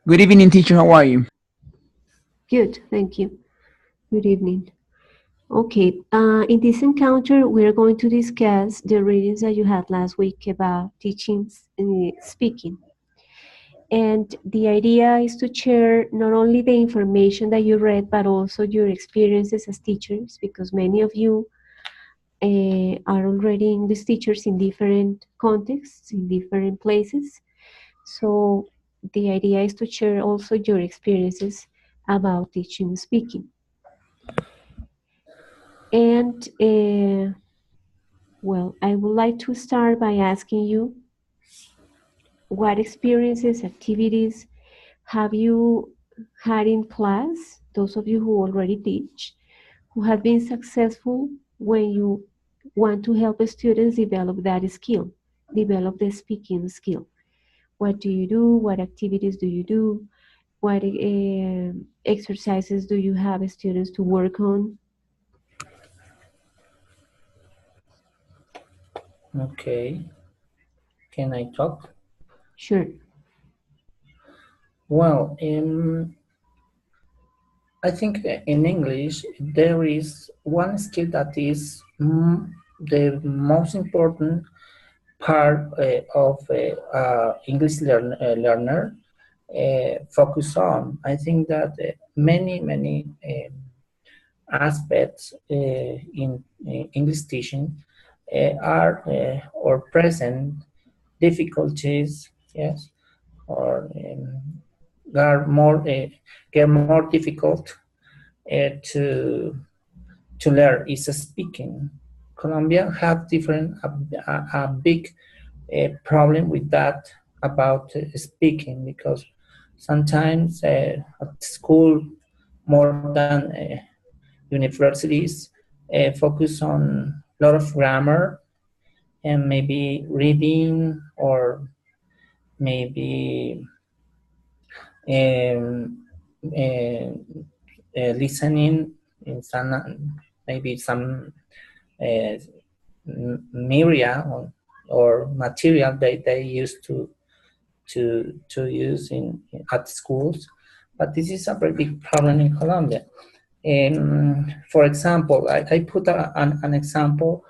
Good evening, teacher. How are you? Good, thank you. Good evening. Okay, in this encounter, we are going to discuss the readings that you had last week about teaching and speaking. And the idea is to share not only the information that you read, but also your experiences as teachers, because many of you are already English teachers in different contexts, in different places. So the idea is to share also your experiences about teaching and speaking. And well, I would like to start by asking you what experiences, activities have you had in class, those of you who already teach, who have been successful when you want to help students develop that skill, develop the speaking skill. What do you do? What activities do you do? What exercises do you have students to work on? Okay, can I talk? Sure. Well, I think in English there is one skill that is the most important part of English learner focus on. I think that many aspects in English teaching are or present difficulties, yes, or are get more difficult to learn is speaking. Colombia have different a big problem with that about speaking because sometimes at school more than universities focus on a lot of grammar and maybe reading or maybe um, uh, listening in some maybe some uh, media or material they used to use at schools, but this is a very big problem in Colombia. For example, I put an example.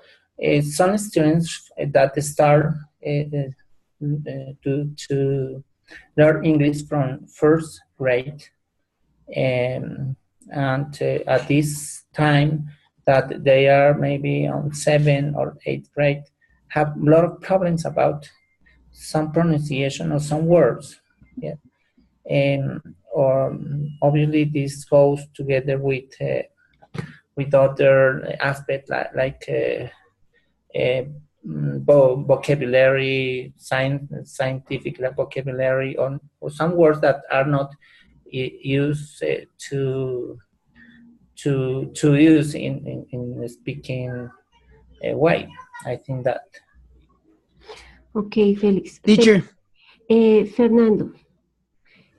Some students that start to learn English from first grade, um, and at this time that they are maybe on 7th or 8th grade, have a lot of problems about some pronunciation of some words. Yeah. Or obviously this goes together with other aspects like vocabulary, scientific vocabulary, or some words that are not used to use in speaking way. I think that. Okay, Felix. Teacher. Fernando.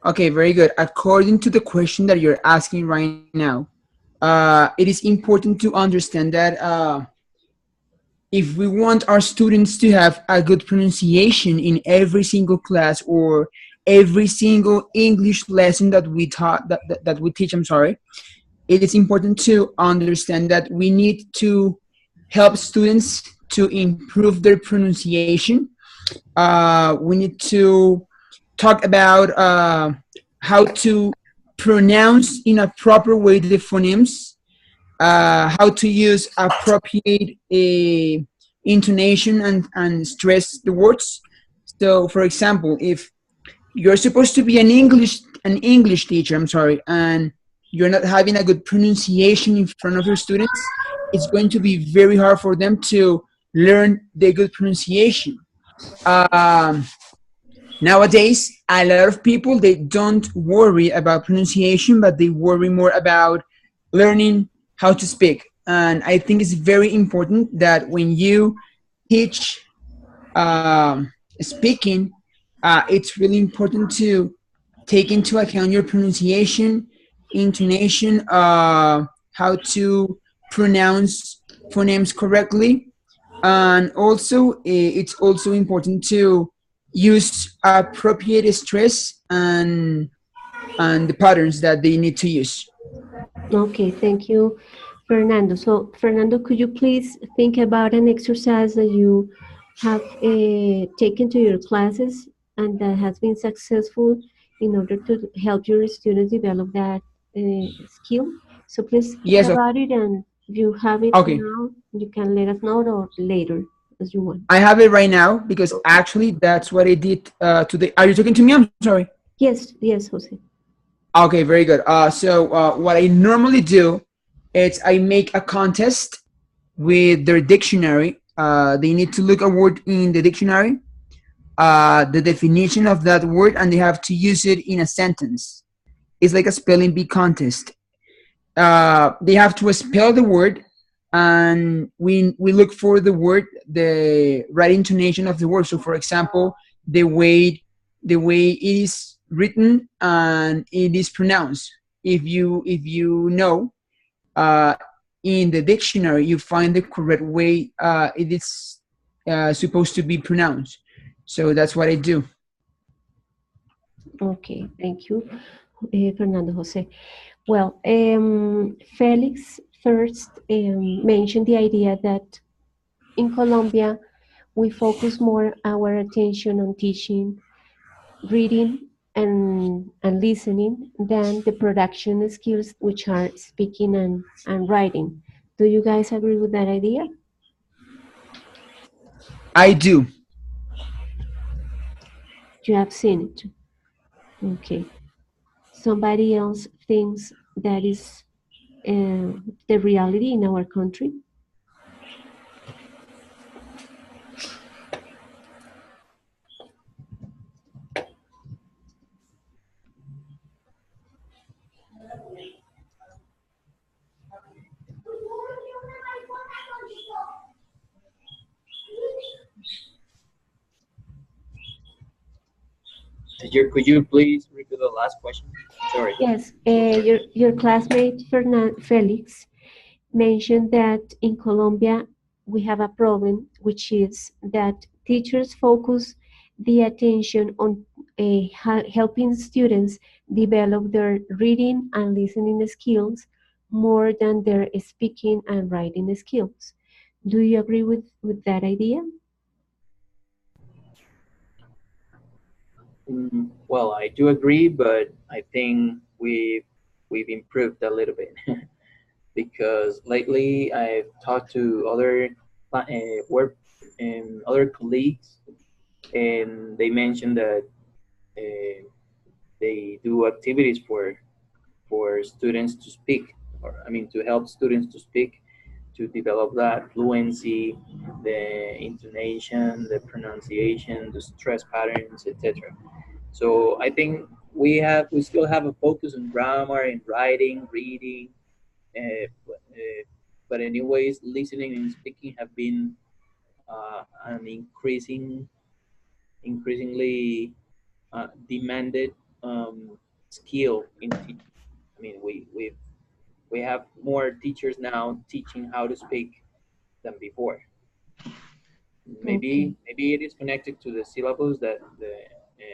Okay, very good. According to the question that you're asking right now, it is important to understand that if we want our students to have a good pronunciation in every single class or every single English lesson that we taught that we teach, I'm sorry, it is important to understand that we need to help students to improve their pronunciation. We need to talk about how to pronounce in a proper way the phonemes, how to use appropriate intonation and stress the words. So, for example, if you're supposed to be an English teacher, I'm sorry, and you're not having a good pronunciation in front of your students, it's going to be very hard for them to learn the good pronunciation. Um, Nowadays, a lot of people they don't worry about pronunciation, but they worry more about learning how to speak. And I think it's very important that when you teach speaking, it's really important to take into account your pronunciation, intonation, how to pronounce phonemes correctly, and also it's also important to use appropriate stress and and the patterns that they need to use. Okay, thank you, Fernando. So, Fernando, could you please think about an exercise that you have taken to your classes and that has been successful in order to help your students develop that skill? So please think Yes. about it, and if you have it Okay. now, you can let us know or later as you want. I have it right now because actually that's what I did today. Are you talking to me? I'm sorry. Yes, yes, Jose. Okay, very good. So what I normally do is I make a contest with their dictionary. They need to look a word in the dictionary, the definition of that word, and they have to use it in a sentence. It's like a spelling bee contest. They have to spell the word, and we look for the word, the right intonation of the word. So, for example, the way it is written and it is pronounced. If you know in the dictionary, you find the correct way it is supposed to be pronounced. So that's what I do. Okay, thank you, Fernando Jose. Well, Felix first mentioned the idea that in Colombia we focus more our attention on teaching, reading, and listening than the production skills, which are speaking and writing. Do you guys agree with that idea? I do. You have seen it. Okay. Somebody else thinks that is the reality in our country? Teacher, could you please repeat the last question? Sorry. Yes, your classmate Felix mentioned that in Colombia we have a problem, which is that teachers focus the attention on helping students develop their reading and listening skills more than their speaking and writing skills. Do you agree with that idea? Well, I do agree, but I think we've improved a little bit because lately I've talked to work other colleagues, and they mentioned that uh, they do activities for students to speak, or I mean, to help students to speak, to develop that fluency, the intonation, the pronunciation, the stress patterns, etc. So I think we still have a focus on grammar and writing, reading, but anyways, listening and speaking have been an increasingly demanded skill in teaching. I mean, we have more teachers now teaching how to speak than before. Okay. Maybe it is connected to the syllabus that the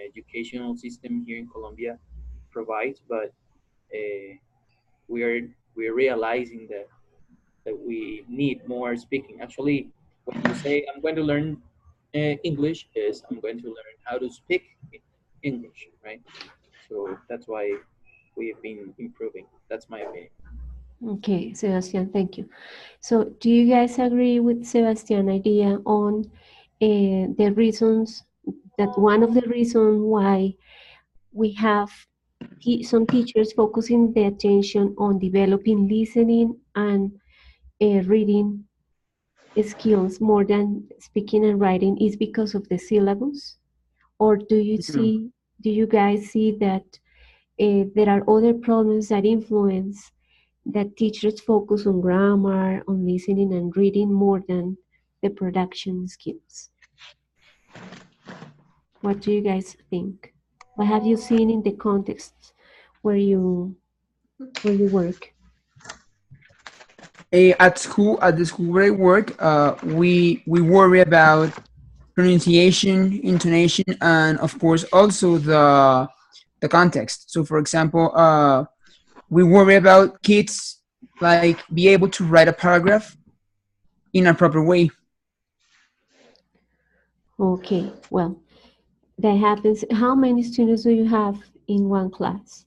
educational system here in Colombia provides, but uh, we're realizing that we need more speaking. Actually, when you say I'm going to learn English, is I'm going to learn how to speak English, right? So that's why we've been improving. That's my opinion. Okay, Sebastian, thank you. So, do you guys agree with Sebastian's idea on the reasons that one of the reasons why we have some teachers focusing the attention on developing listening and reading skills more than speaking and writing is because of the syllabus? Or No. do you guys see that there are other problems that influence that teachers focus on grammar, on listening and reading more than the production skills? What do you guys think? What have you seen in the context where you work? At the school where I work, we worry about pronunciation, intonation, and of course also the context. So, for example, we worry about kids like be able to write a paragraph in a proper way. Okay, well, that happens. How many students do you have in one class?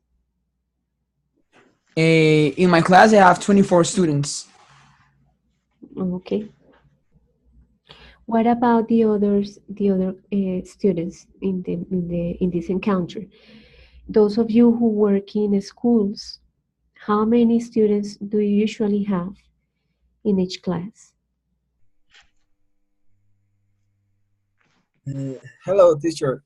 In my class, I have 24 students. Okay. What about the others, the other students in this encounter? Those of you who work in schools, how many students do you usually have in each class? Hello, teacher.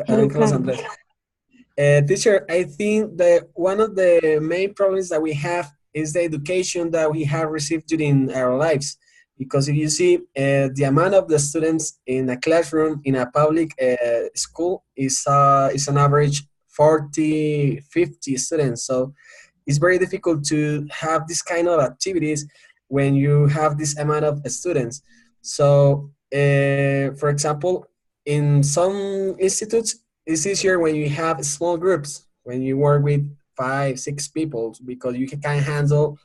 Hello, Carlos Andres. Carlos. Teacher, I think that one of the main problems that we have is the education that we have received during our lives. Because if you see the amount of the students in a classroom in a public school is an average 40, 50 students. So it's very difficult to have this kind of activities when you have this amount of students. So, for example, in some institutes, it's easier when you have small groups, when you work with 5, 6 people, because you can handle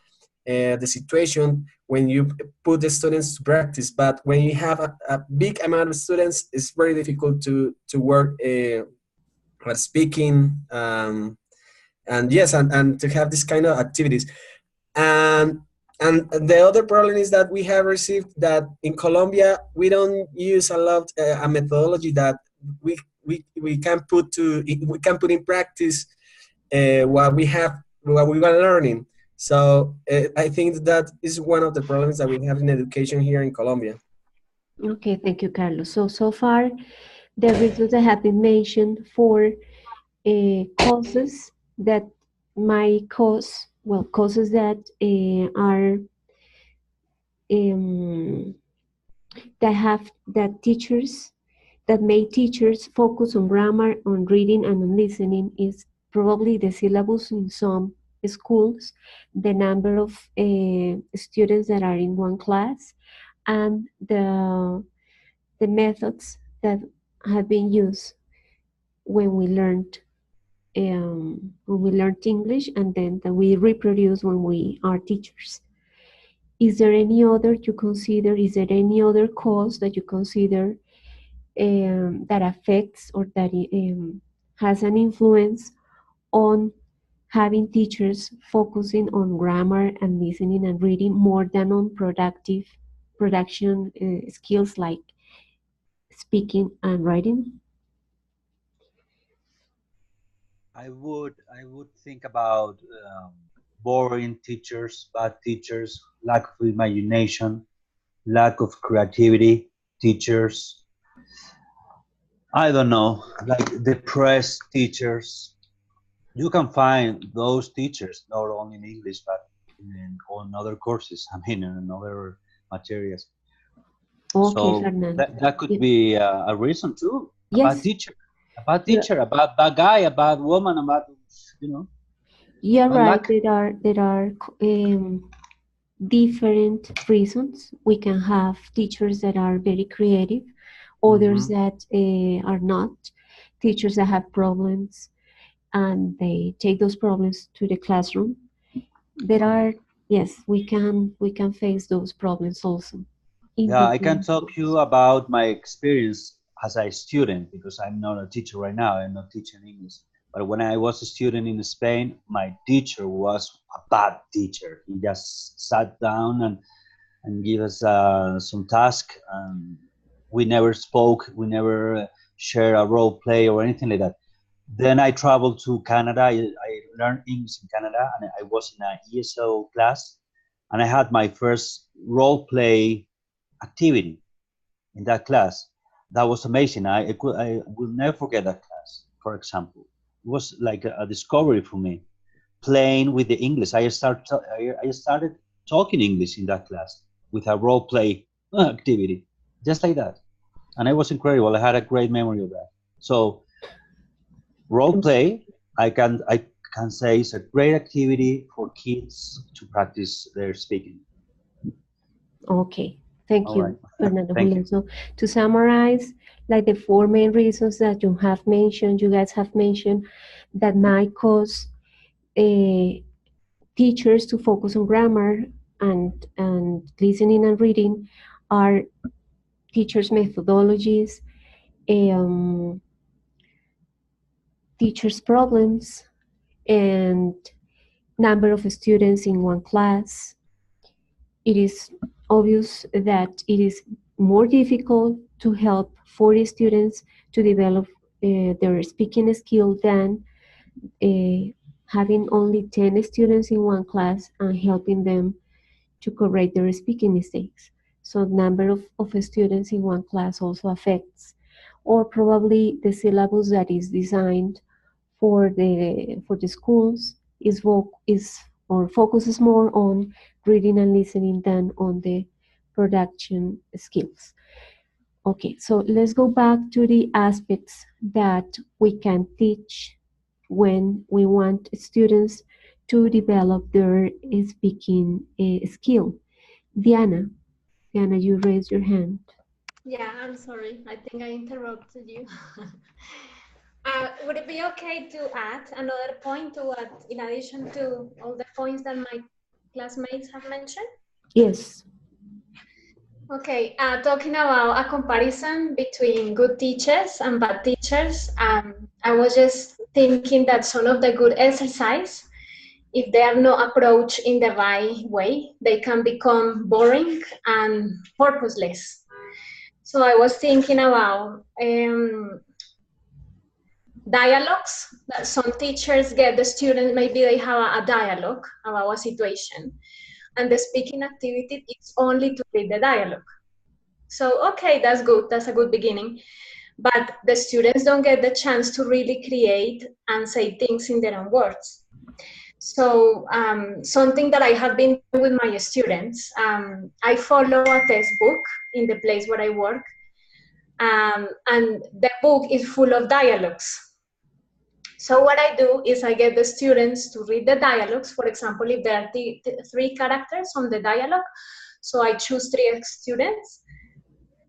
the situation when you put the students to practice. But when you have a big amount of students, it's very difficult to work speaking. And yes, and to have this kind of activities. And and the other problem is that we have received that in Colombia we don't use a lot a methodology that we can put in practice what we were learning. So I think that is one of the problems that we have in education here in Colombia. Okay, thank you, Carlos. So far, the reasons that have been mentioned for causes that might cause, well, causes that are um, that teachers that make teachers focus on grammar, on reading, and on listening is probably the syllabus in some schools, the number of students that are in one class, and the methods that have been used when we learned English, and then that we reproduce when we are teachers. Is there any other you consider? Is there any other cause that you consider that affects or that has an influence on having teachers focusing on grammar and listening and reading more than on production skills like speaking and writing? I would think about boring teachers, bad teachers, lack of imagination, lack of creativity, teachers. I don't know, like depressed teachers. You can find those teachers not only in English but on other courses. I mean, in other materials. Okay, So Fernando. that could be a reason too. Yes, A bad you're, teacher, a bad guy, a bad woman, a bad, you know, you're bad right. luck. There are different reasons. We can have teachers that are very creative, others Hmm. that are not, teachers that have problems and they take those problems to the classroom. There Yeah. are, yes, we can face those problems also in Yeah, I can different talk to you schools. about my experience as a student because I'm not a teacher right now. I'm not teaching English. But when I was a student in Spain, my teacher was a bad teacher. He just sat down and give us some task, and we never spoke. We never share a role play or anything like that. Then I traveled to Canada. I learned English in Canada, and I was in an ESL class, and I had my first role play activity in that class. That was amazing. I will never forget that class. For example, it was like a discovery for me. Playing with the English, I started talking English in that class with a role play activity, just like that, and it was incredible. I had a great memory of that. So role play, I can say, is a great activity for kids to practice their speaking. Okay, thank All right, you, Fernando thank Julian. you. So to summarize, like the four main reasons that you guys have mentioned, that might cause teachers to focus on grammar and listening and reading are teachers' methodologies, um, teachers' problems, and number of students in one class. It is obvious that it is more difficult to help 40 students to develop their speaking skill than uh, having only 10 students in one class and helping them to correct their speaking mistakes. So number of students in one class also affects, or probably the syllabus that is designed for the schools is or focuses more on reading and listening than on the production skills. Okay, so let's go back to the aspects that we can teach when we want students to develop their speaking skill. Diana, Diana, you raised your hand. Yeah, I'm sorry. I think I interrupted you. Would it be okay to add another point to what, in addition to all the points that my classmates have mentioned? Yes. Okay, talking about a comparison between good teachers and bad teachers, I was just thinking that some of the good exercise, if they are not approached in the right way, they can become boring and purposeless. So I was thinking about dialogues that some teachers get the students, maybe they have a dialogue about a situation, and the speaking activity is only to read the dialogue. So, okay, that's good, that's a good beginning. But the students don't get the chance to really create and say things in their own words. So something that I have been doing with my students, I follow a textbook in the place where I work, and the book is full of dialogues. So what I do is I get the students to read the dialogues. For example, if there are three characters on the dialogue, so I choose three students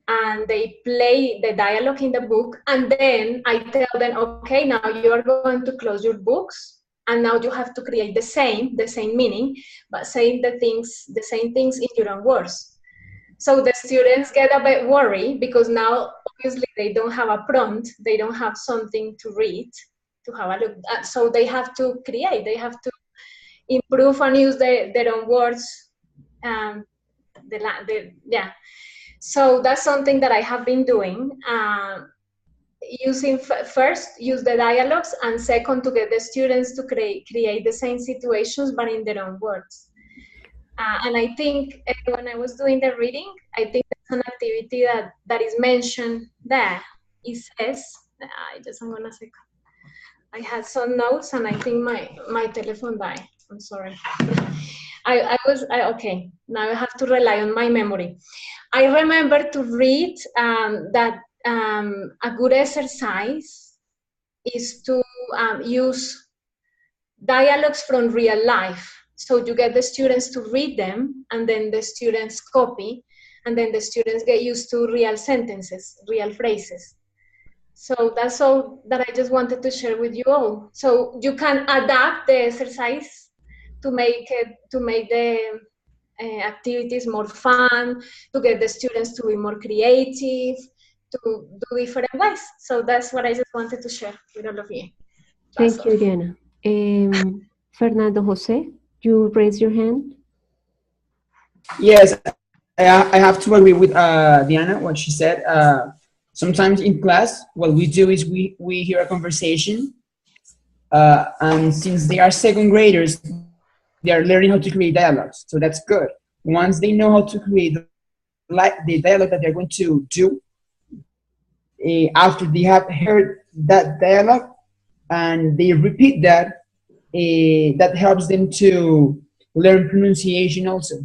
and they play the dialogue in the book, and then I tell them, okay, now you are going to close your books, and now you have to create the same meaning, but saying the same things in your own words. So the students get a bit worried because now obviously they don't have a prompt, they don't have something to read, to have a look at, so they have to create, they have to improve and use their own words. Yeah. So that's something that I have been doing. Using first, use the dialogues, and second, to get the students to create the same situations but in their own words. And I think when I was doing the reading, I think that's an activity that is mentioned there. It says, I'm gonna say, I had some notes and I think my telephone died. I'm sorry. Okay, now I have to rely on my memory. I remember to read that a good exercise is to use dialogues from real life. So you get the students to read them, and then the students copy, and then the students get used to real sentences, real phrases. So that's all that I just wanted to share with you all. So you can adapt the exercise to make the activities more fun, to get the students to be more creative, to do different ways. So that's what I just wanted to share with all of you. Thank you, Diana. Fernando Jose, you raise your hand. Yes, I have to agree with Diana, what she said. Sometimes in class, what we do is we hear a conversation, and since they are second graders, they are learning how to create dialogues. So that's good. Once they know how to create the dialogue that they're going to do, after they have heard that dialogue and they repeat that, that helps them to learn pronunciation also.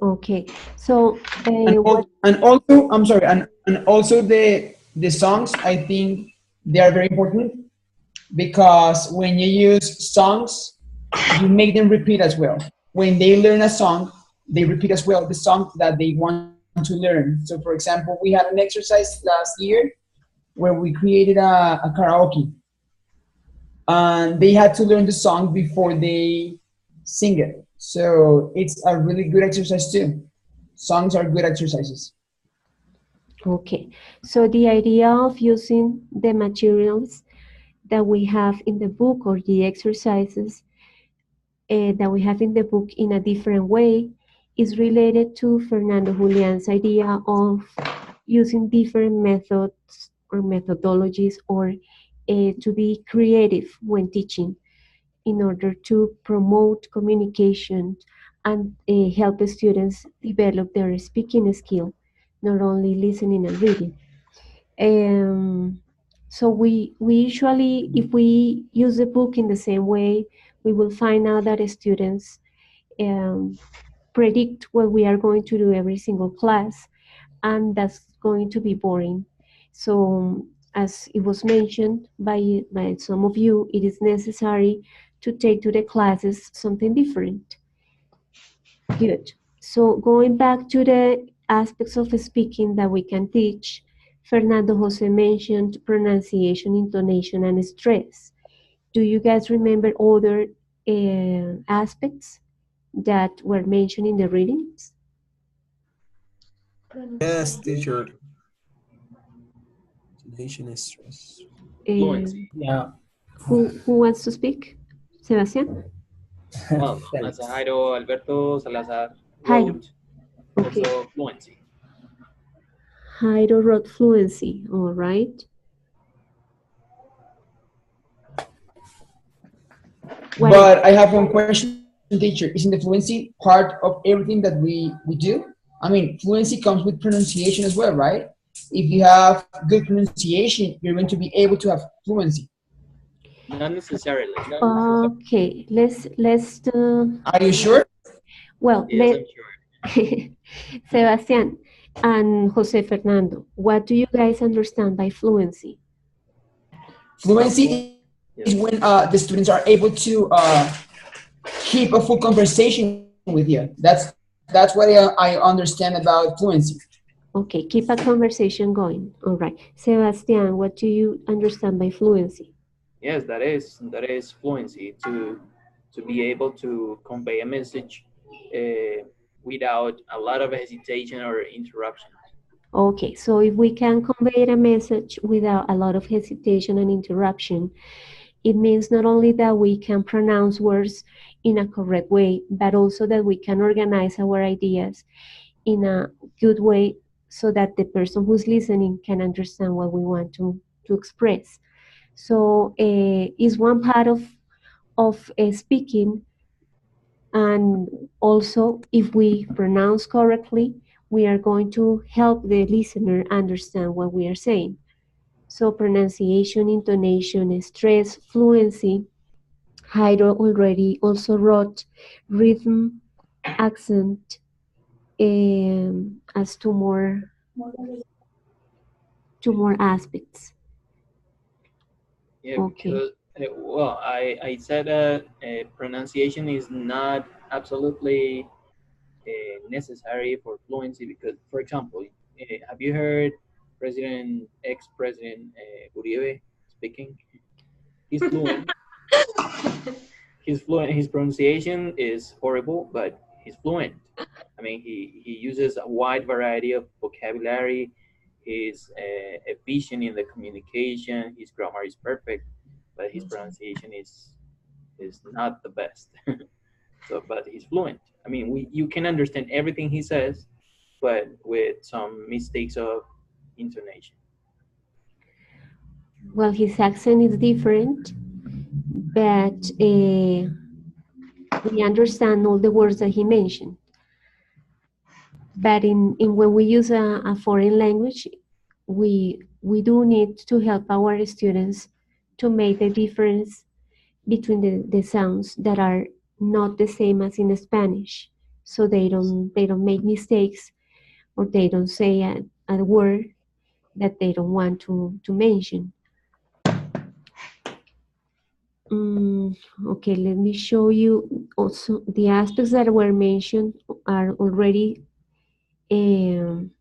Okay, so and also, I'm sorry, and also the songs, I think they are very important, because when you use songs, you make them repeat as well. When they learn a song, they repeat as well the song that they want to to learn. So, for example, we had an exercise last year where we created a karaoke, and they had to learn the song before they sing it. So it's a really good exercise too. Songs are good exercises. Okay, so the idea of using the materials that we have in the book or the exercises that we have in the book in a different way is related to Fernando Julian's idea of using different methods or methodologies or to be creative when teaching in order to promote communication and help students develop their speaking skill, not only listening and reading. So we usually, if we use the book in the same way, we will find out that students um, predict what we are going to do every single class, and that's going to be boring. So as it was mentioned by some of you, it is necessary to take to the classes something different. Good. So going back to the aspects of speaking that we can teach, Fernando Jose mentioned pronunciation, intonation, and stress. Do you guys remember other aspects that were mentioned in the readings? Yes, teacher. Sedation is stress. Uh, Yeah. who wants to speak? Sebastian? Well, as Felix. Jairo Alberto Salazar Jairo. wrote, Okay. also fluency. Jairo wrote fluency. All right. What else? But I have one question, teacher. Isn't the fluency part of everything that we do? I mean, fluency comes with pronunciation as well, right? If you have good pronunciation, you're going to be able to have fluency. Not necessarily. Okay. Let's Are you sure? well Yes, let I'm sure. Sebastian and Jose Fernando. What do you guys understand by fluency? Well, Fluency is when yes. the students are able to keep a full conversation with you. That's what I understand about fluency. Okay, keep a conversation going. All right. Sebastian, what do you understand by fluency? Yes, that is fluency to be able to convey a message uh, without a lot of hesitation or interruptions. Okay, so if we can convey a message without a lot of hesitation and interruption, it means not only that we can pronounce words in a correct way, but also that we can organize our ideas in a good way so that the person who's listening can understand what we want to express. So is one part of speaking, and also if we pronounce correctly, we are going to help the listener understand what we are saying. So pronunciation, intonation, stress, fluency. Jairo already also wrote rhythm, accent, as two more aspects. Yeah, Okay. because well, I said that pronunciation is not absolutely necessary for fluency because, for example, have you heard ex-president Uribe speaking? He's fluent. He's fluent. His pronunciation is horrible, but he's fluent. I mean, he uses a wide variety of vocabulary. He's efficient in the communication. His grammar is perfect, but his pronunciation is not the best. So, but he's fluent. I mean, you can understand everything he says, but with some mistakes of intonation. Well, his accent is different, but we understand all the words that he mentioned. But in when we use a foreign language, we do need to help our students to make the difference between the sounds that are not the same as in Spanish, so they don't make mistakes or they don't say a word that they don't want to mention. Okay, let me show you also the aspects that were mentioned are already Um,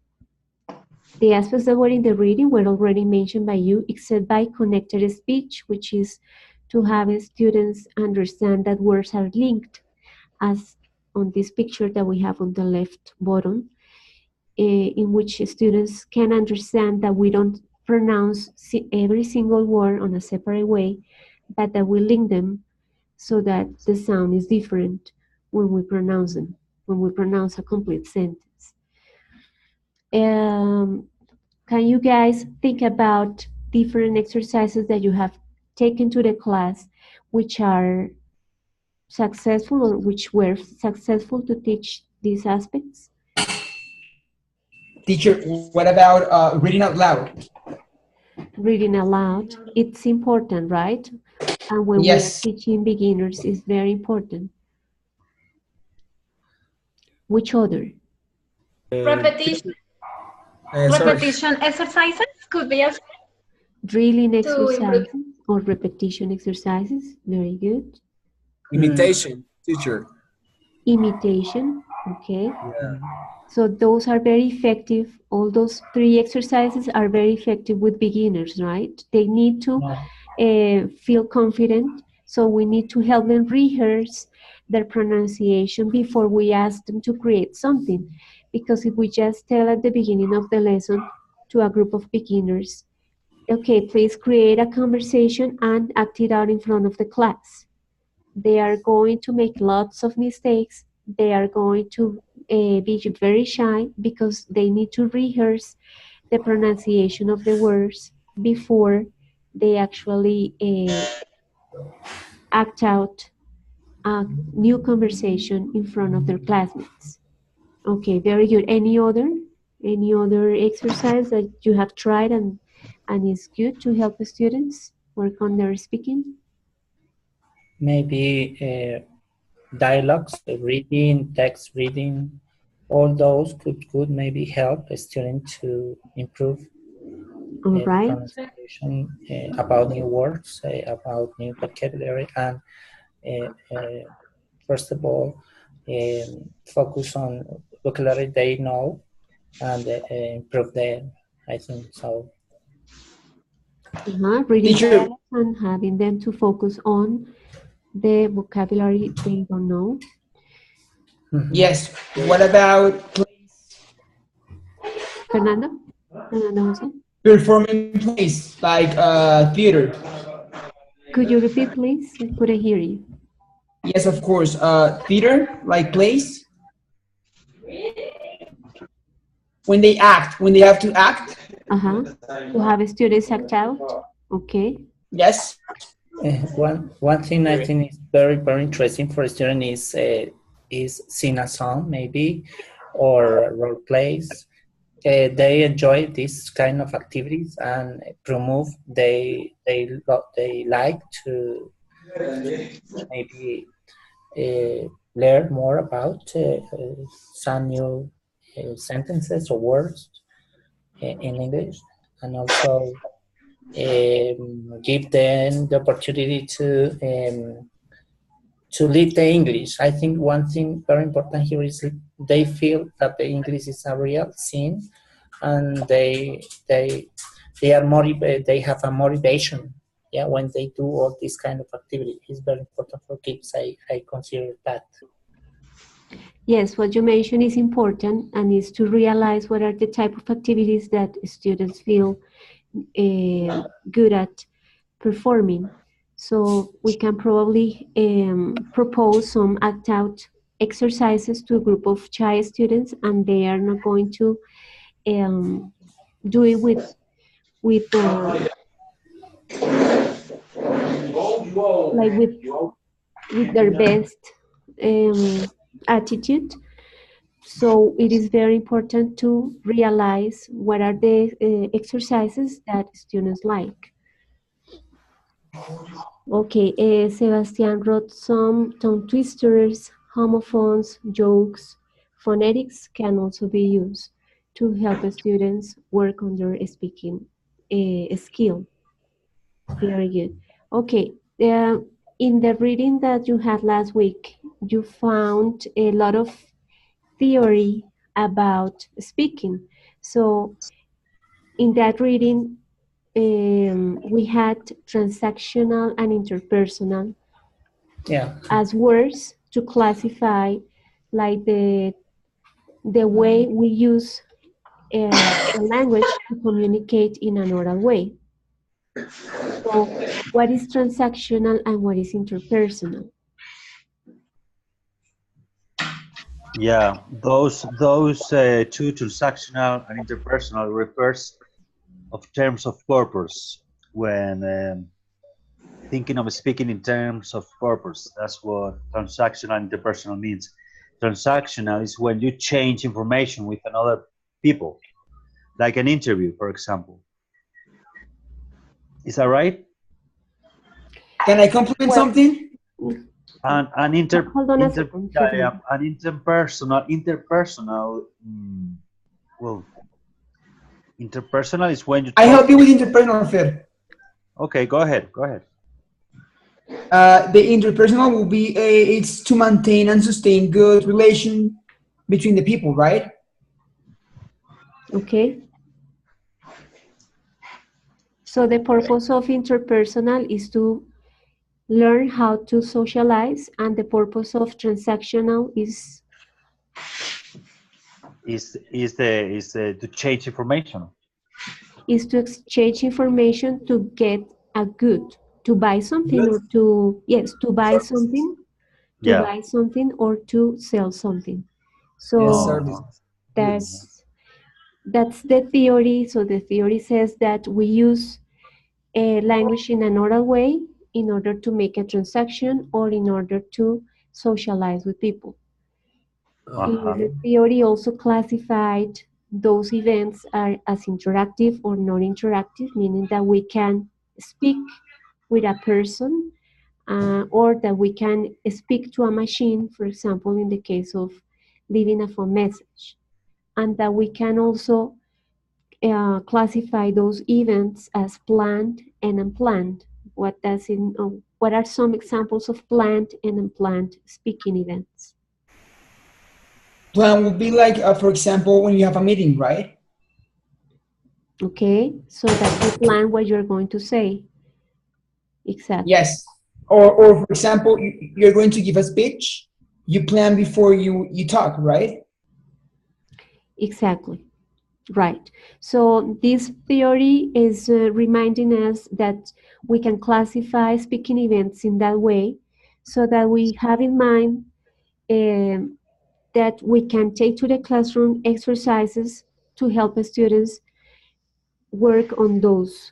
the aspects that were in the reading were already mentioned by you, except by connected speech, which is to have students understand that words are linked, as on this picture that we have on the left bottom, in which students can understand that we don't pronounce every single word on a separate way, but that we link them so that the sound is different when we pronounce them, when we pronounce a complete sentence. Can you guys think about different exercises that you have taken to the class which are successful or which were successful to teach these aspects? Teacher, what about reading out loud? Reading aloud, it's important, right? And when we are Yes. teaching beginners, it's very important. Which other? Repetition, Sorry. repetition exercises could be as Drilling to improve. exercises or repetition exercises, very good. Imitation, teacher. Imitation, okay. Yeah. So those are very effective. All those three exercises are very effective with beginners, right? They need to feel confident. So we need to help them rehearse their pronunciation before we ask them to create something. Because if we just tell at the beginning of the lesson to a group of beginners, okay, please create a conversation and act it out in front of the class. They are going to make lots of mistakes. They are going to be very shy because they need to rehearse the pronunciation of the words before they actually act out a new conversation in front of their classmates. Okay, very good. Any other? Any other exercise that you have tried and is good to help the students work on their speaking? Maybe dialogues, reading, text reading, all those could maybe help a student to improve All right. pronunciation about new words, about new vocabulary, and first of all, focus on vocabulary they know and improve them. I think so. Reading Teacher, dialogues and having them to focus on the vocabulary they don't know. yes. What about Fernando? Fernando Jose? performing plays like theater? Could you repeat, please? I couldn't hear you. Yes, of course. Theater, like plays, when they have to act. To have students act out. Okay. Yes. One thing I think is very interesting for a student is sing a song maybe or role plays. They enjoy this kind of activities and promote they like to maybe learn more about some new sentences or words in English, and also give them the opportunity to live the English. I think one thing very important here is they feel that the English is a real thing, and they are motivated. They have a motivation. Yeah, when they do all this kind of activity, it's very important for kids. I consider that. Yes, what you mentioned is important and is to realize what are the type of activities that students feel good at performing. So we can probably propose some act out exercises to a group of shy students, and they are not going to do it with like with their best attitude. So it is very important to realize what are the exercises that students like. Okay, Sebastian wrote some tongue twisters, homophones, jokes. Phonetics can also be used to help students work on their speaking skill. Very good. Okay, in the reading that you had last week, you found a lot of theory about speaking. So in that reading, we had transactional and interpersonal as words to classify like the way we use the language to communicate in an oral way. So what is transactional and what is interpersonal? Yeah, those two, transactional and interpersonal, refers of terms of purpose. When thinking of speaking in terms of purpose, that's what transactional and interpersonal means. Transactional is when you change information with another people, like an interview, for example. Is that right? Can I compliment something? An Hold on a second. an interpersonal. Well, interpersonal is when you. I help you with interpersonal, Fer. Okay, go ahead. Go ahead. The interpersonal will be it's to maintain and sustain good relation between the people, right? Okay. So the purpose of interpersonal is to learn how to socialize, and the purpose of transactional is to change information. Is to exchange information to get a good, to buy something, or to to buy something, buy something or to sell something. So that's the theory. So the theory says that we use a language in an oral way in order to make a transaction or in order to socialize with people. The theory also classified those events are as interactive or non-interactive, meaning that we can speak with a person or that we can speak to a machine, for example, in the case of leaving a phone message, and that we can also classify those events as planned and unplanned. What are some examples of planned and unplanned speaking events? Plan would be like, for example, when you have a meeting, right? Okay, so that you plan what you're going to say. Exactly. Yes. Or for example, you're going to give a speech. You plan before you talk, right? Exactly. Right. So this theory is reminding us that we can classify speaking events in that way, so that we have in mind that we can take to the classroom exercises to help students work on those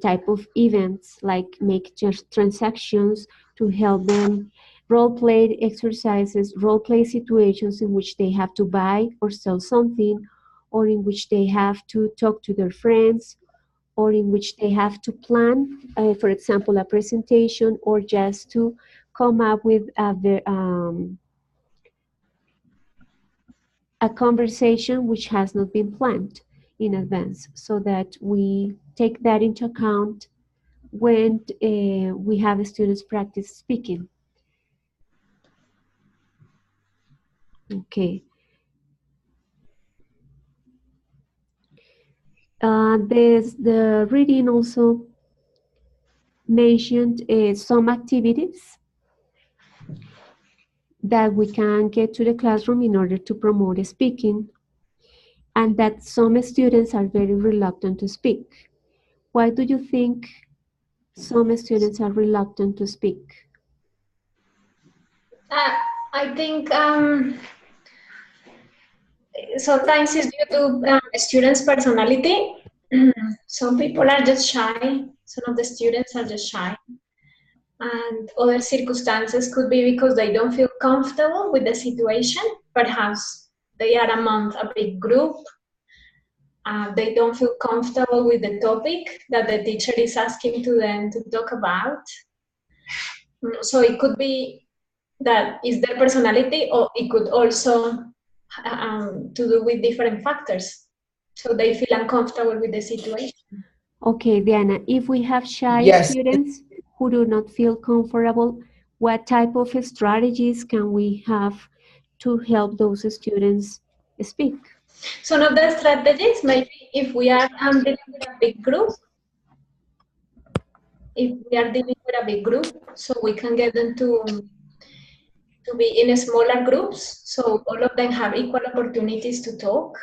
type of events, like make just transactions, to help them role play exercises, role play situations in which they have to buy or sell something, or in which they have to talk to their friends, or in which they have to plan, for example, a presentation, or just to come up with a conversation which has not been planned in advance, so that we take that into account when we have students practice speaking. Okay. The reading also mentioned some activities that we can get to the classroom in order to promote speaking, and that some students are very reluctant to speak. Why do you think some students are reluctant to speak? I think sometimes it's due to students' personality. Some people are just shy. Some of the students are just shy. And other circumstances could be because they don't feel comfortable with the situation. Perhaps they are among a big group. They don't feel comfortable with the topic that the teacher is asking to them to talk about. So it could be that is their personality, or it could also to do with different factors. So they feel uncomfortable with the situation. Okay, Diana, if we have shy students who do not feel comfortable, what type of strategies can we have to help those students speak. So one of the strategies, maybe if we are dealing with a big group, so we can get them to be in smaller groups, so all of them have equal opportunities to talk.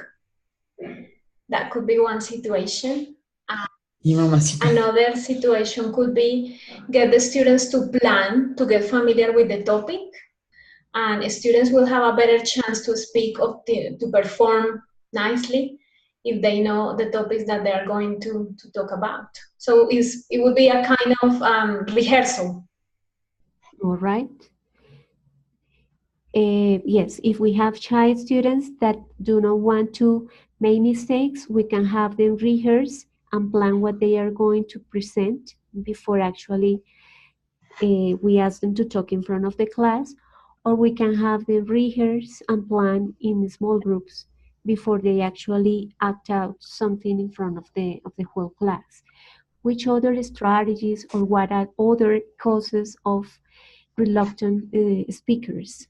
That could be one situation. Another situation could be get the students to plan, to get familiar with the topic, and students will have a better chance to speak to perform nicely if they know the topics that they are going to talk about. So it would be a kind of rehearsal. All right. Yes, if we have shy students that do not want to make mistakes, we can have them rehearse and plan what they are going to present before actually we ask them to talk in front of the class, or we can have them rehearse and plan in small groups before they actually act out something in front of the whole class. Which other strategies or what are other causes of reluctant speakers?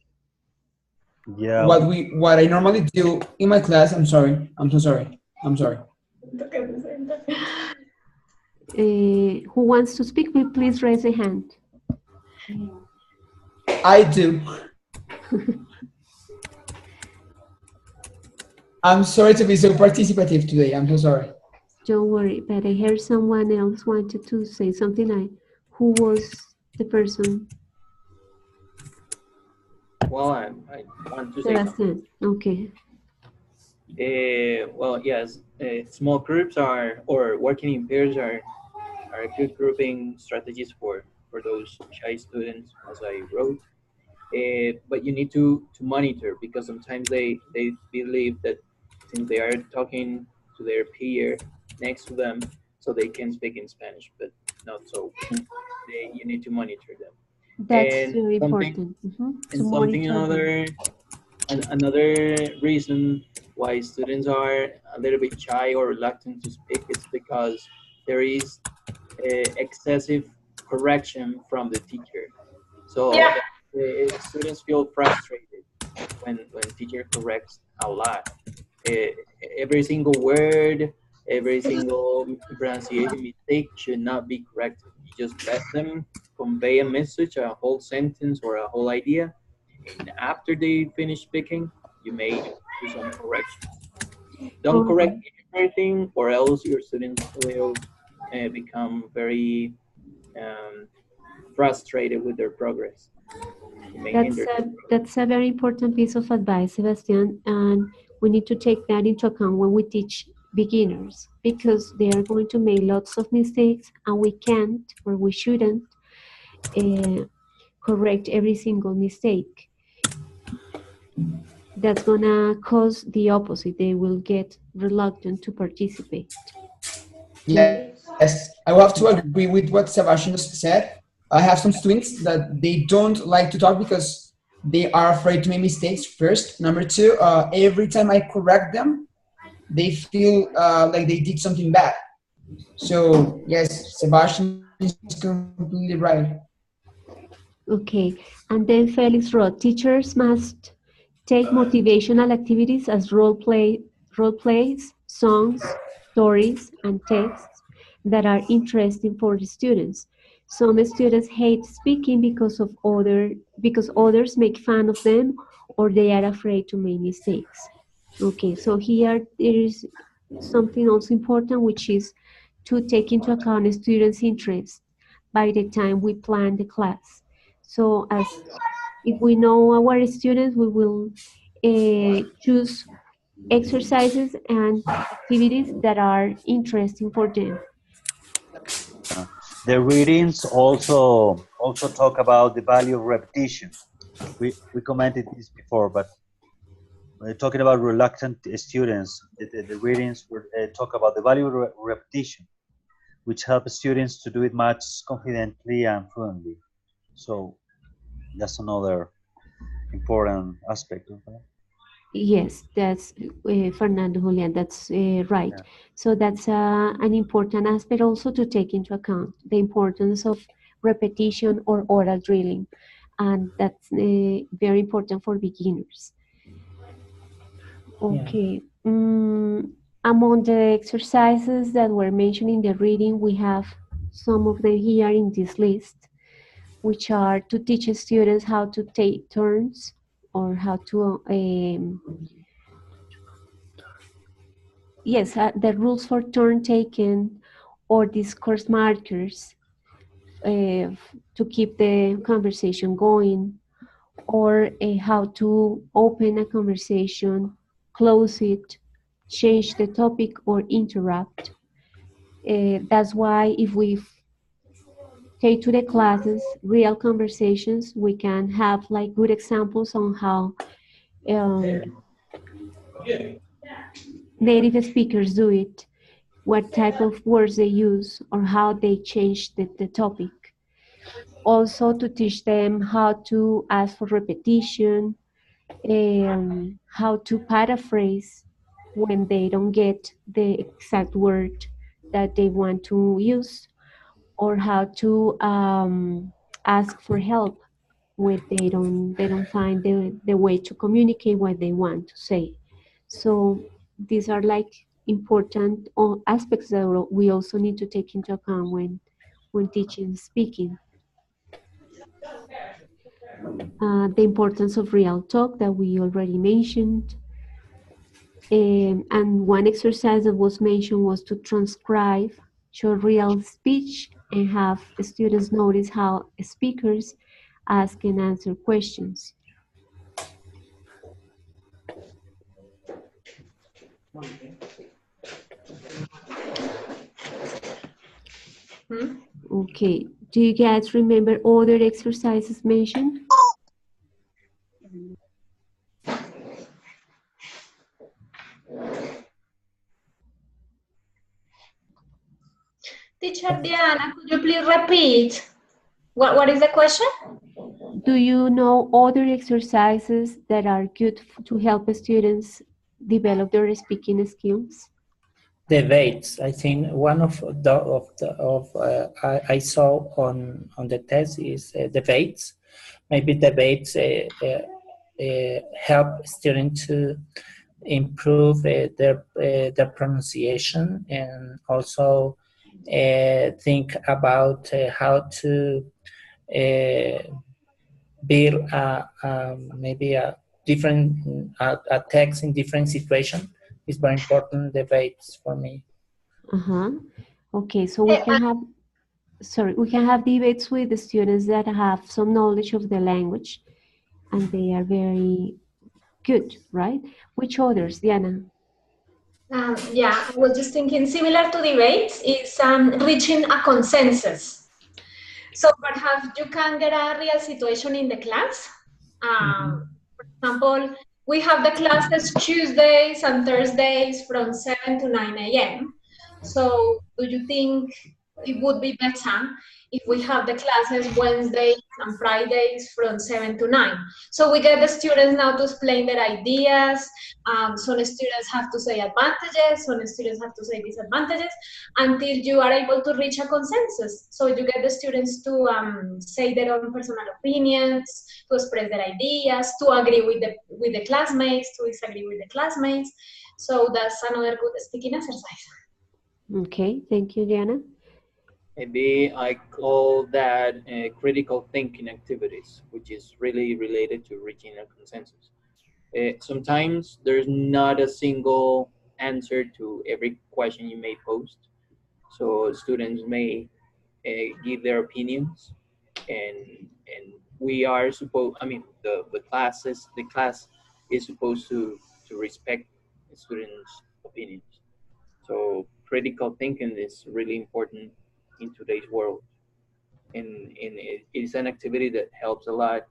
Yeah. What I normally do in my class, I'm sorry, I'm so sorry, I'm sorry. Who wants to speak? Please raise a hand. I do. I'm sorry to be so participative today. I'm so sorry. Don't worry, but I heard someone else wanted to say something. Who was the person? Well, I want to say something. Sebastian. Okay. Well, yes, small groups or working in pairs are good grouping strategies for those shy students, as I wrote. But you need to monitor, because sometimes they believe that since they are talking to their peer next to them, so they can speak in Spanish, but not so. You need to monitor them. That's And very something important. To and something monitor them. another reason why students are a little bit shy or reluctant to speak is because there is excessive correction from the teacher. So Yeah. the students feel frustrated when teacher corrects a lot. Uh, every single word, every single pronunciation mistake should not be corrected. You just let them convey a message, a whole sentence or a whole idea, and after they finish speaking, you may do some corrections. Don't Oh, correct everything, or else your students will become very frustrated with their progress. It may hinder their progress. that's a very important piece of advice, Sebastian, and we need to take that into account when we teach beginners because they are going to make lots of mistakes, and we can't or we shouldn't uh, correct every single mistake. That's gonna cause the opposite. They will get reluctant to participate. Yes, I will have to agree with what Sebastian just said. I have some students that they don't like to talk because they are afraid to make mistakes first. Number two, every time I correct them, they feel like they did something bad. So yes, Sebastian is completely right. Okay, and then Felix wrote, teachers must take motivational activities as role plays, songs, stories, and texts that are interesting for the students. Some students hate speaking because others make fun of them or they are afraid to make mistakes. Okay, so here there is something also important, which is to take into account students' interest by the time we plan the class. So as if we know our students, we will choose exercises and activities that are interesting for them. Uh, the readings also talk about the value of repetition. We commented this before, but when talking about reluctant students, the readings talk about the value of repetition, which helps students to do it much confidently and fluently. So that's another important aspect of that. Yes, that's Fernando Julian, that's right. Yeah. So that's an important aspect also to take into account, the importance of repetition or oral drilling. And that's very important for beginners. Yeah. Okay. Among the exercises that were mentioned in the reading, we have some of them here in this list, which are to teach students how to take turns or how to, yes, the rules for turn taken or discourse markers to keep the conversation going, or how to open a conversation, close it, change the topic, or interrupt. That's why if we take to the classes real conversations, we can have like good examples on how um, native speakers do it, what type of words they use, or how they change the topic. Also to teach them how to ask for repetition, how to paraphrase when they don't get the exact word that they want to use, or how to ask for help when they don't find the way to communicate what they want to say. So these are like important aspects that we also need to take into account when teaching speaking. The importance of real talk that we already mentioned. And one exercise that was mentioned was to transcribe your real speech and have students notice how speakers ask and answer questions. Hmm? Okay, do you guys remember other exercises mentioned? Teacher Diana, could you please repeat? What is the question? Do you know other exercises that are good to help students develop their speaking skills? Debates. I think one of I saw on the test is debates. Maybe debates help students to improve their pronunciation, and also think about how to build maybe a different a text in different situation. Is very important debates for me. Uh-huh. Okay, so we can have, sorry, we can have debates with the students that have some knowledge of the language and they are very good, right? Which others, Diana? Yeah, I was just thinking similar to debates is reaching a consensus. So perhaps you can get a real situation in the class. Mhm. For example, we have the classes Tuesdays and Thursdays from 7 to 9 a.m. So do you think it would be better if we have the classes Wednesdays and Fridays from 7 to 9? So we get the students now to explain their ideas. Some students have to say advantages, some students have to say disadvantages until you are able to reach a consensus. So you get the students to say their own personal opinions, to express their ideas, to agree with the classmates, to disagree with the classmates. So that's another good speaking exercise. Okay, thank you, Diana. Maybe I call that critical thinking activities, which is really related to reaching a consensus. Sometimes there's not a single answer to every question you may post. So students may give their opinions, and we are supposed. I mean, the class is supposed to respect the students' opinions. So critical thinking is really important in today's world, and it is an activity that helps a lot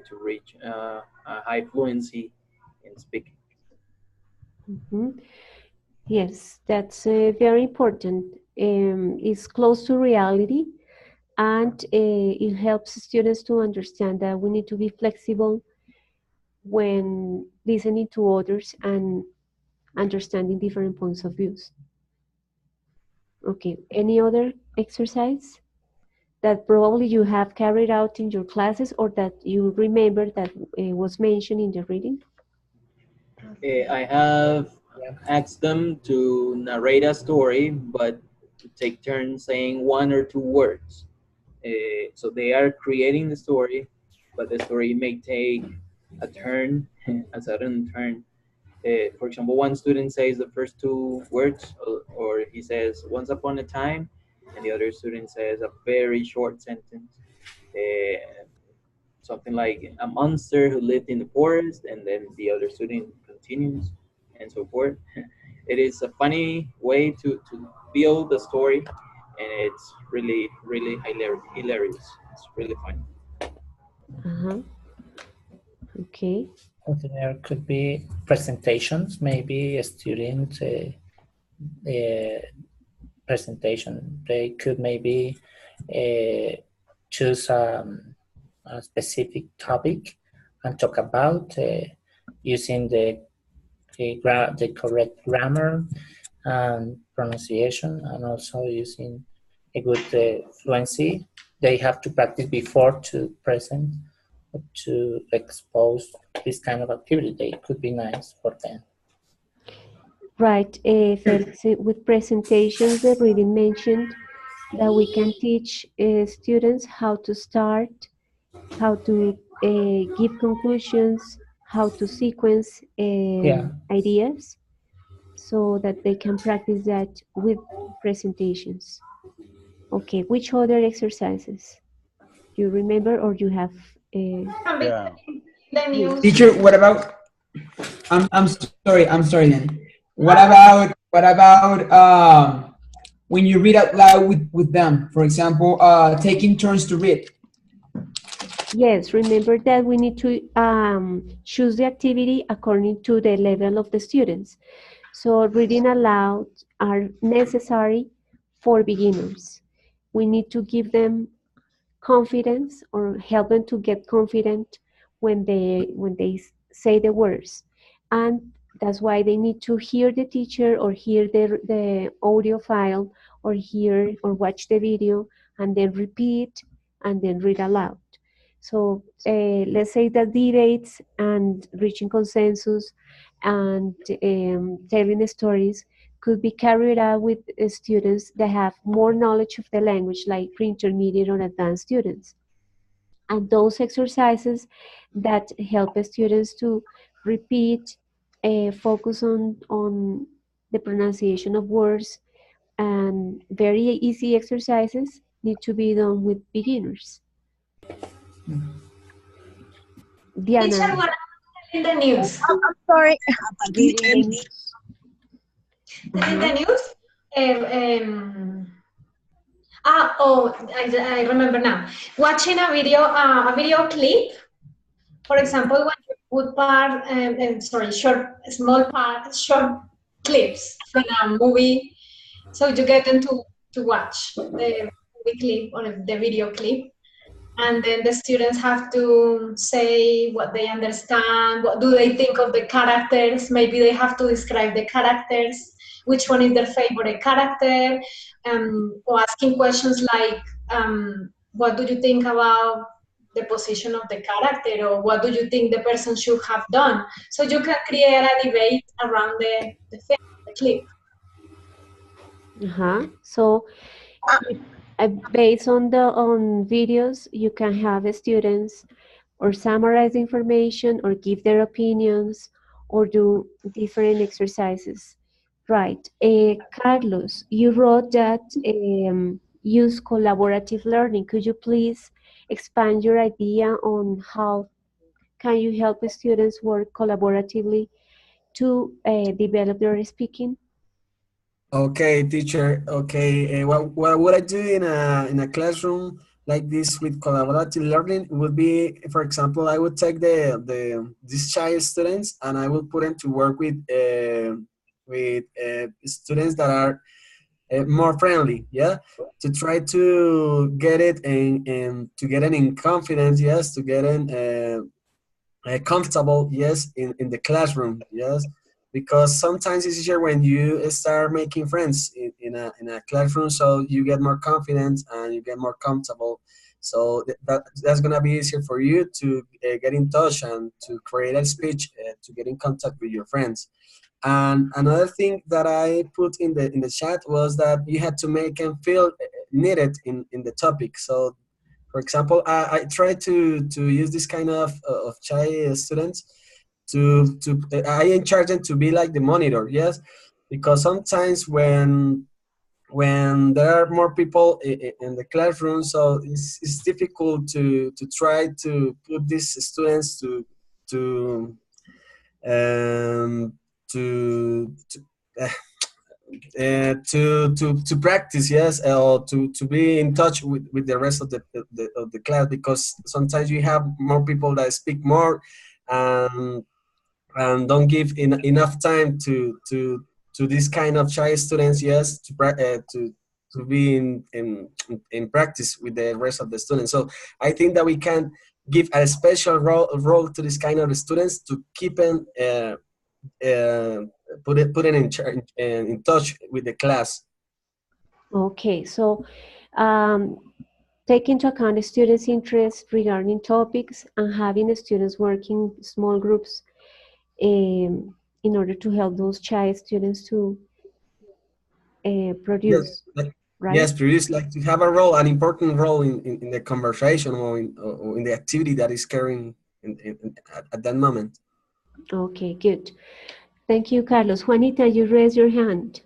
to reach a high fluency in speaking. Mhm. Yes, that's very important. It's close to reality and it helps students to understand that we need to be flexible when listening to others and understanding different points of views. Okay, any other exercise that probably you have carried out in your classes or that you remember that was mentioned in the reading? I have Yeah. asked them to narrate a story, but to take turns saying one or two words. So they are creating the story, but the story may take a turn, a sudden turn. For example, one student says the first two words, or he says "once upon a time," and the other student says a very short sentence, uh, something like a monster who lived in the forest, and then the other student continues, and so forth. It is a funny way to build the story, and it's really, really hilarious. It's really funny. Uh-huh. Okay. There could be presentations, maybe a student presentation. They could maybe choose a specific topic and talk about using the correct grammar and pronunciation, and also using a good fluency. They have to practice before to present, to expose this kind of activity. They could be nice for them. Right, Felix, with presentations, the reading mentioned that we can teach students how to start, how to give conclusions, how to sequence Yeah. ideas, so that they can practice that with presentations. Okay, which other exercises you remember or you have Can be Yeah. the news. Teacher, what about? I'm sorry. Then, what about when you read out loud with them? For example, taking turns to read. Yes, remember that we need to choose the activity according to the level of the students. So reading aloud are necessary for beginners. We need to give them confidence or help them to get confident when they say the words, and that's why they need to hear the teacher or hear the audio file or hear or watch the video and then repeat and then read aloud. So let's say that debates and reaching consensus and telling stories could be carried out with students that have more knowledge of the language, like pre-intermediate or advanced students. And those exercises that help the students to repeat, focus on the pronunciation of words, and very easy exercises need to be done with beginners. Teacher, Diana, what in the news? I'm sorry. reading the news. In the Uh-huh. news? Um, um, I remember now. Watching a video clip. For example, when you put short clips from a movie, so you get them to watch the movie clip or the video clip, and then the students have to say what they understand, what do they think of the characters. Maybe they have to describe the characters, which one is their favorite character, or asking questions like, what do you think about the position of the character, or what do you think the person should have done? So you can create a debate around the film, the clip. Uh-huh. So based on videos, you can have students or summarize information or give their opinions or do different exercises. Right. Carlos, you wrote that use collaborative learning. Could you please expand your idea on how can you help students work collaboratively to develop their speaking? Okay, teacher. Okay, what would I do in a classroom like this with collaborative learning would be, for example, I would take the these child students and I will put them to work with students that are more friendly, yeah, to try to get it and to get it in confidence, yes, to get in comfortable, yes, in the classroom, yes, because sometimes it's easier when you start making friends in a classroom, so you get more confident and you get more comfortable So that's gonna be easier for you to get in touch and to create a speech to get in contact with your friends. And another thing that I put in the chat was that you had to make them feel needed in the topic. So, for example, I try to use this kind of shy students to I in charge them to be like the monitor, yes, because sometimes when there are more people in the classroom, so it's difficult to try to put these students to um, to to practice, yes, or to be in touch with the rest of the class, because sometimes you have more people that speak more and don't give enough time to this kind of shy students, yes, to be in practice with the rest of the students. So I think that we can give a special role to this kind of students to keep them uh, put it in touch with the class. Okay, so um, take into account the students' interest regarding topics and having the students work in small groups in order to help those shy students to Yes, produce, like, right? yes, produce, like to have a role, an important role in the conversation or in the activity that is carrying at that moment. Okay, good. Thank you, Carlos. Juanita, you raised your hand.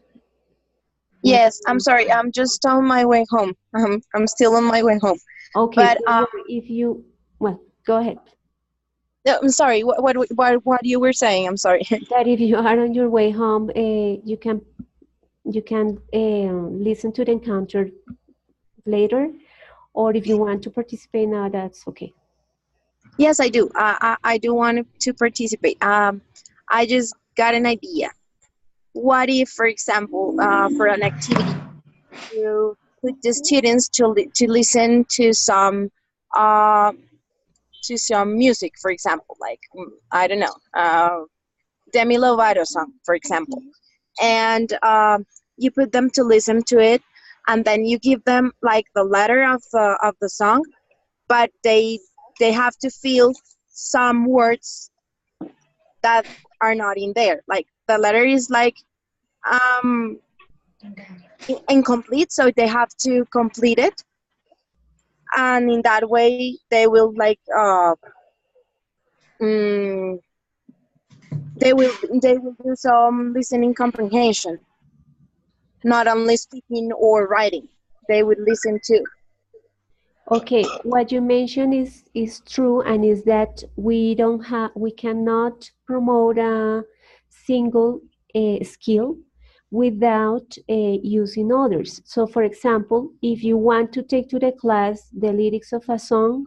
Yes, I'm sorry. I'm just on my way home. I'm still on my way home. Okay, But don't worry. If you, well, go ahead. no, I'm sorry. What you were saying? I'm sorry. That if you are on your way home, you can listen to the encounter later, or if you want to participate now, that's okay. Yes, I do. I do want to participate. I just got an idea. What if, for example, for an activity, you put the students to listen uh, to some music, for example, like I don't know, Demi Lovato song, for example, and you put them to listen to it, and then you give them like the letter of the song, but they have to feel some words that are not in there. Like the letter is like um, incomplete, so they have to complete it, and in that way they will like mm, they will do some listening comprehension, not only speaking or writing. They would listen too. Okay, what you mentioned is true, and is that we cannot promote a single skill without using others. So, for example, if you want to take to the class the lyrics of a song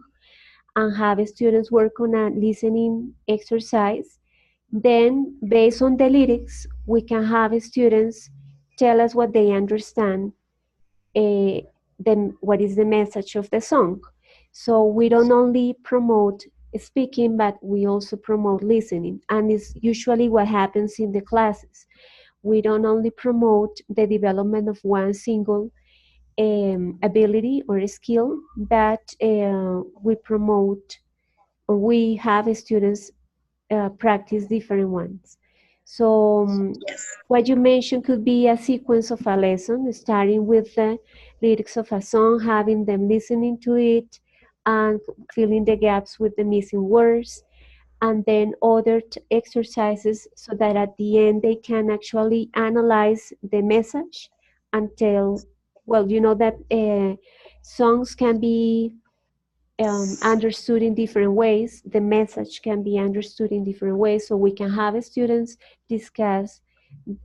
and have students work on a listening exercise, then based on the lyrics, we can have students tell us what they understand, uh, what is the message of the song. So we don't only promote speaking, but we also promote listening. And it's usually what happens in the classes. We don't only promote the development of one single ability or skill, but we promote, or we have students practice different ones. So what you mentioned could be a sequence of a lesson, starting with the lyrics of a song, having them listening to it, and filling the gaps with the missing words, and then other exercises so that at the end they can actually analyze the message and tell, well, you know that songs can be understood in different ways. The message can be understood in different ways, so we can have students discuss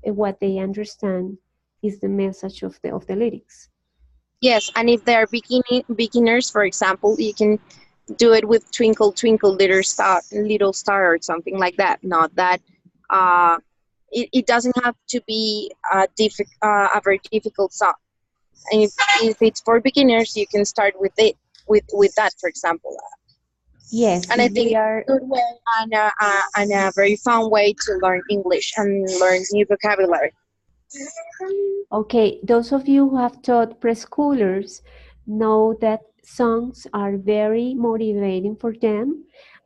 what they understand is the message of the lyrics. Yes, and if they're beginners, for example, you can do it with Twinkle Twinkle Little Star or something like that. Not that it doesn't have to be a very difficult song. And if it's for beginners, you can start with it with that, for example. Yes, And I if think they it's are. a good way and a very fun way to learn English and learn new vocabulary. Okay, those of you who have taught preschoolers know that songs are very motivating for them,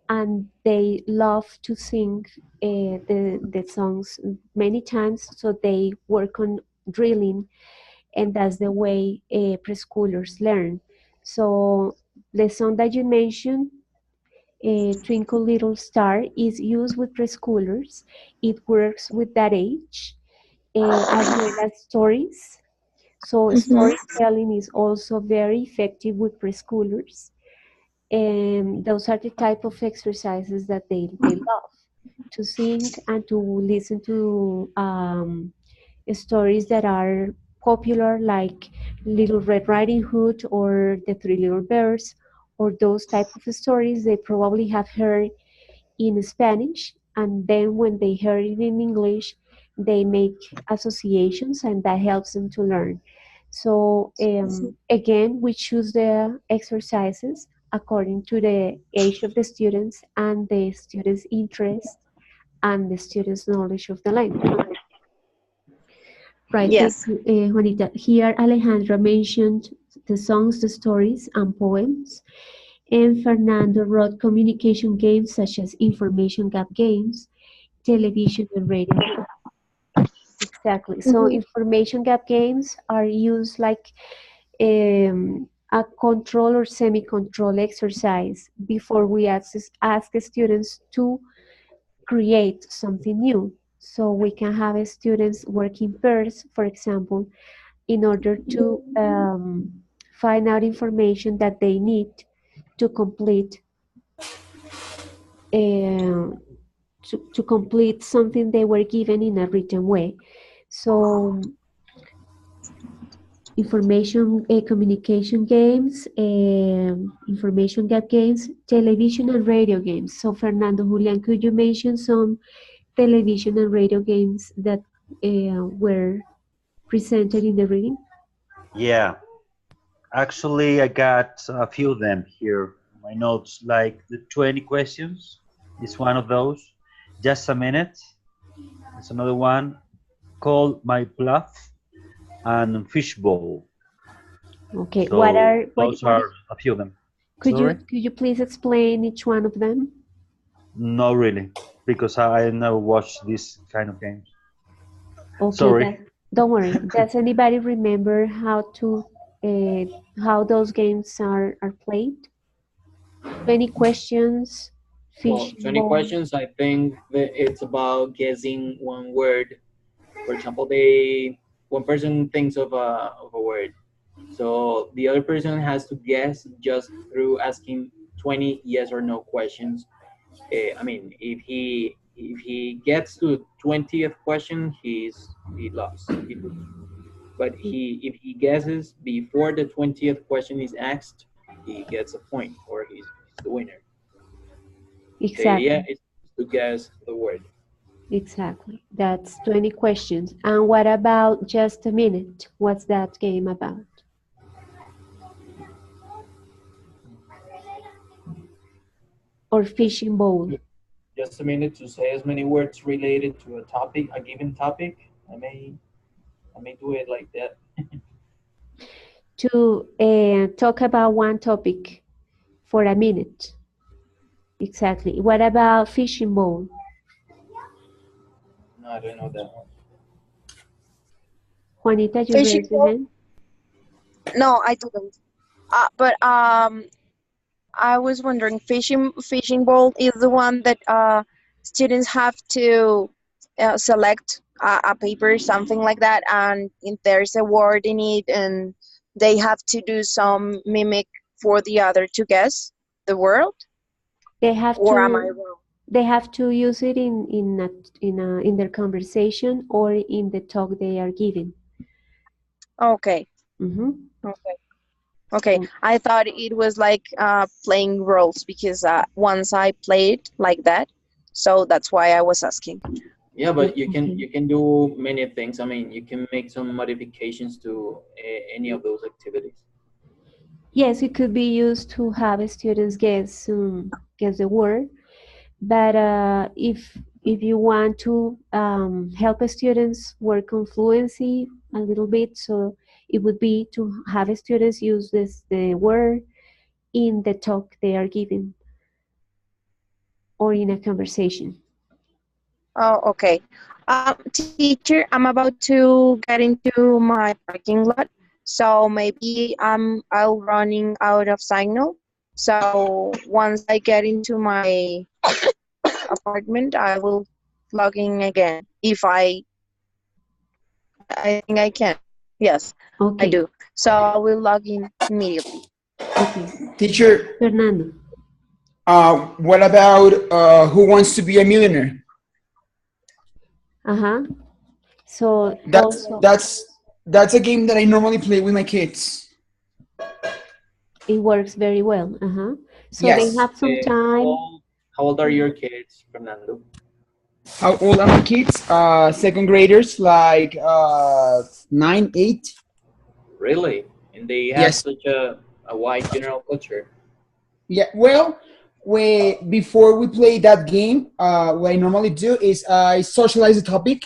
and they love to sing the songs many times, so they work on drilling, and that's the way preschoolers learn. So the song that you mentioned, Twinkle Little Star, is used with preschoolers. It works with that age, as well as stories. So Mhm. storytelling is also very effective with preschoolers. And those are the type of exercises that they love to sing and to listen to stories that are popular, like Little Red Riding Hood or The Three Little Bears, or those type of stories they probably have heard in Spanish, and then when they hear it in English, they make associations, and that helps them to learn. So again, we choose the exercises according to the age of the students and the students' interest and the students' knowledge of the language. Right, thank Yes. you, Juanita. Here, Alejandra mentioned the songs, the stories, and poems. And Fernando wrote communication games such as information gap games, television and radio games. Exactly. So Mhm. information gap games are used like a control or semi-control exercise before we ask students to create something new. So we can have students work in pairs, for example, in order to find out information that they need to complete uh, to complete something they were given in a written way. So information communication games, information gap games, television and radio games. So Fernando, Julian, could you mention some television and radio games that were presented in the reading? Yeah, actually, I got a few of them here. In my notes, like the 20 questions is one of those. Just a minute. There's another one called My Bluff and Fishbowl. Okay, So those what are is, a few of them. Sorry? could you please explain each one of them? Not really, because I never watched this kind of games. Okay, Sorry. don't worry. Does anybody remember uh, how those games are played? 20 questions, Well, fishing 20 bowl. questions, I think that it's about guessing one word. For example, they one person thinks of a word. So the other person has to guess just through asking 20 yes or no questions. I mean, if he gets to 20th question, he lost. He loses. But if he guesses before the 20th question is asked, he gets a point or he's the winner. The idea Exactly, is to guess the word. exactly. That's 20 questions. And what about just a minute? What's that game about? Or fishing bowl? Just a minute to say as many words related to a topic, a given topic. I may do it like that. To talk about one topic for a minute. Exactly. What about fishing bowl? No, I don't know that one. Juanita, you Fishing raised your pole? hand? No, I didn't. But I was wondering, fishing bowl is the one that students have to select a paper, something like that, and there's a word in it, and they have to do some mimic for the other to guess the word. They have Or am I to wrong? they have to use it in their conversation or in the talk they are giving. Okay, Mhm. okay, okay. I thought it was like playing roles because once I played like that, so that's why I was asking. Yeah, but Okay. you can do many things. I mean, you can make some modifications to any of those activities. Yes, it could be used to have students guess the word. But if you want to help students work on fluency a little bit, so it would be to have students use the word in the talk they are giving or in a conversation. Oh, okay. Teacher, I'm about to get into my parking lot, so maybe I'll running out of signal. So once I get into my apartment, I will log in again. If I think I can. Yes, I Okay, do. So I will log in immediately. okay. Teacher, Fernando. what about Who Wants to Be a Millionaire? Uh-huh. So That's also that's that's a game that I normally play with my kids. it works very well. Uh-huh. So they Yes. have some time. How old are your kids, Fernando? How old are my kids? Second graders, like 9, 8. Really? And they have Yes. such a wide general culture. Yeah. Well, before we play that game, what I normally do is I socialize the topic.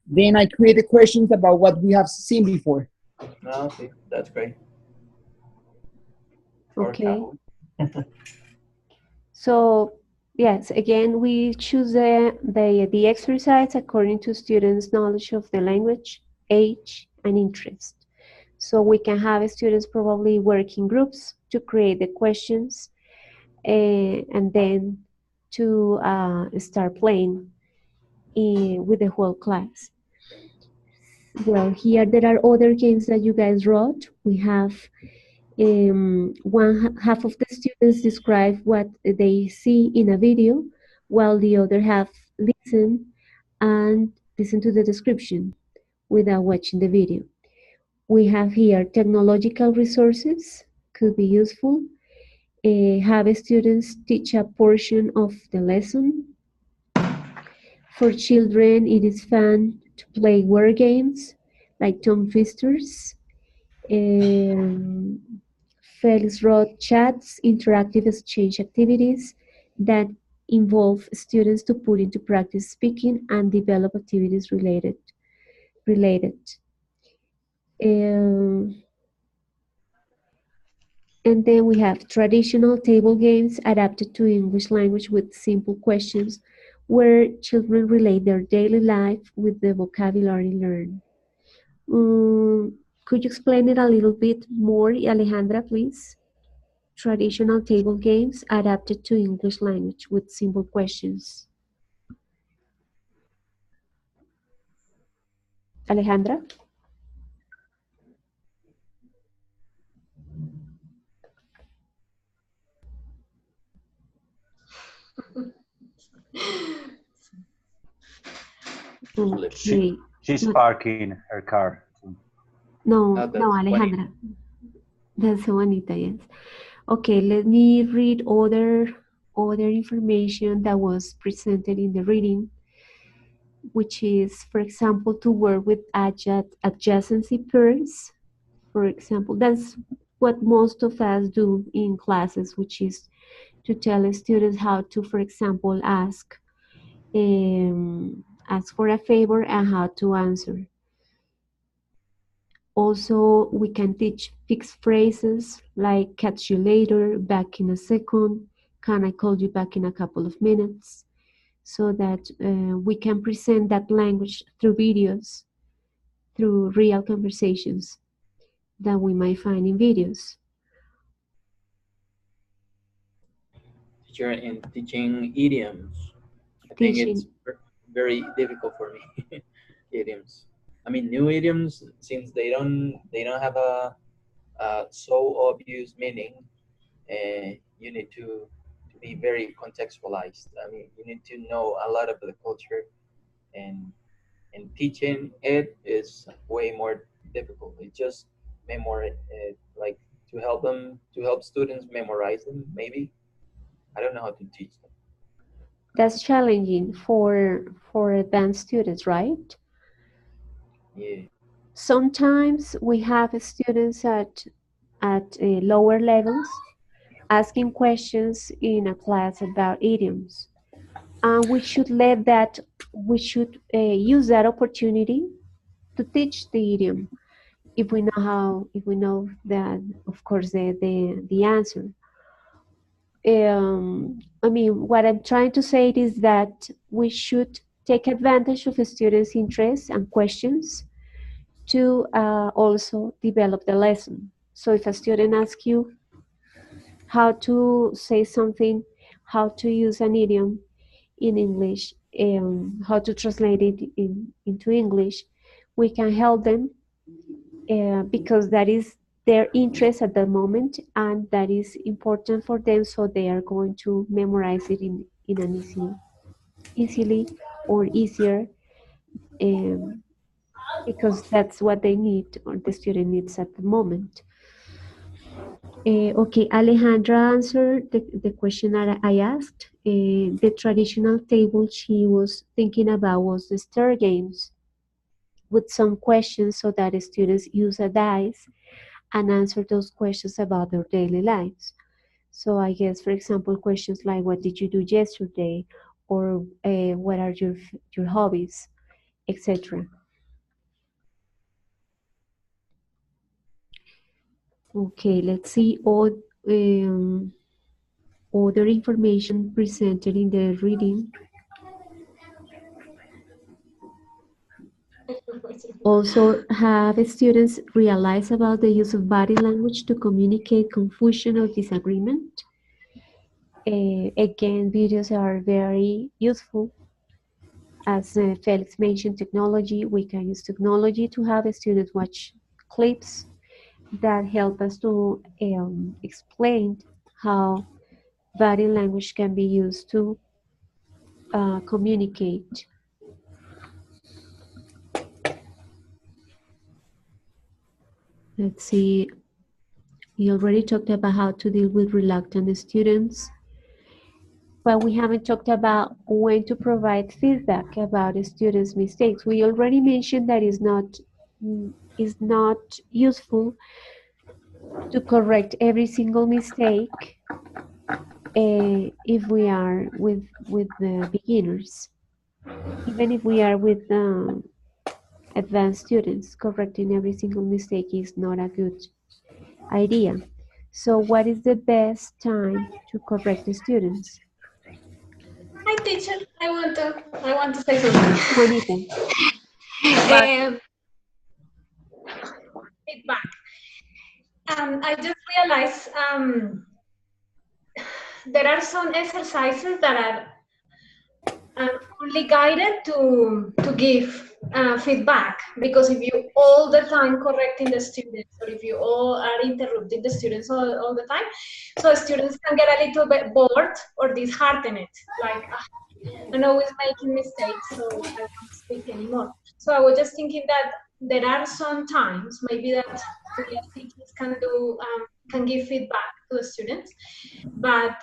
Then I create the questions about what we have seen before. No, okay, that's great. Or Okay. how? So yes, again, we choose the exercise according to students' knowledge of the language, age, and interest. So we can have students probably work in groups to create the questions and then to start playing with the whole class. Well, here there are other games that you guys wrote. We have half of the students describe what they see in a video, while the other half listen to the description without watching the video. We have here technological resources, could be useful. Have students teach a portion of the lesson. For children, it is fun to play word games like tongue twisters. Um, Felix wrote chats, interactive exchange activities that involve students to put into practice speaking and develop activities related. Um, and then we have traditional table games adapted to English language with simple questions where children relate their daily life with the vocabulary learned. Could you explain it a little bit more, Alejandra, please? Traditional table games adapted to English language with simple questions. Alejandra? Okay. She's parking her car. No, no, That's funny. Alejandra. That's Juanita, yes. Okay, let me read other information that was presented in the reading, which is, for example, to work with adjacency pairs. For example, that's what most of us do in classes, which is to tell students how to, for example, ask for a favor and how to answer. Also, we can teach fixed phrases like catch you later, back in a second, can I call you back in a couple of minutes, so that we can present that language through videos, through real conversations that we might find in videos. Teacher in teaching idioms. I think it's Teaching, very difficult for me. Idioms. I mean, new idioms since they don't have a so obvious meaning. You need to be very contextualized. I mean, you need to know a lot of the culture, and teaching it is way more difficult. It's just memory, like to help students memorize them. Maybe I don't know how to teach them. that's challenging for advanced students, right? Yeah. Sometimes we have students at lower levels asking questions in a class about idioms. And we should use that opportunity to teach the idiom if we know that, of course, the answer. I mean, what I'm trying to say is that we should take advantage of the students' interests and questions to also develop the lesson. So if a student asks you how to say something, how to use an idiom in English, how to translate it into English, we can help them because that is their interest at the moment and that is important for them, so they are going to memorize it in an easily or easier, um, because that's what they need or the student needs at the moment. Okay, Alejandra answered the question that I asked. The traditional table she was thinking about was the stir games with some questions so that the students use a dice and answer those questions about their daily lives. So I guess, for example, questions like what did you do yesterday, or what are your hobbies, etc. Okay, let's see all other information presented in the reading. Also, have students realize about the use of body language to communicate confusion or disagreement? Again, videos are very useful. As Felix mentioned, technology, we can use technology to have students watch clips that help us to explain how body language can be used to communicate. Let's see, we already talked about how to deal with reluctant students, but we haven't talked about when to provide feedback about a student's mistakes. We already mentioned that is not useful to correct every single mistake if we are with the beginners. Even if we are with advanced students, correcting every single mistake is not a good idea. So what is the best time to correct the students? Hi, teacher. I want to say something. Juanita. Um, Feedback. I just realized there are some exercises that are only guided to give feedback, because if you all the time correcting the students, or if you all are interrupting the students all the time, so students can get a little bit bored or disheartened, like I'm always making mistakes, so I won't speak anymore. So I was just thinking that there are some times maybe that we as teachers can give feedback to the students, but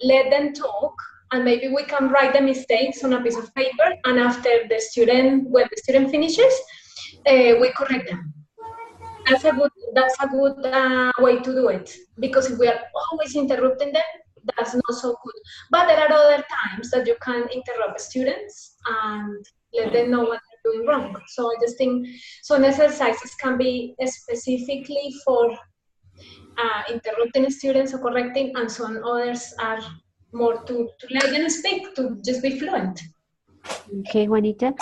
let them talk, and maybe we can write the mistakes on a piece of paper, and after when the student finishes, we correct them. That's a good way to do it, because if we are always interrupting them, that's not so good. But there are other times that you can interrupt students and let them know what they're doing wrong. So I just think some exercises can be specifically for interrupting students or correcting, and some others are more to let them speak, to just be fluent. Okay, Juanita,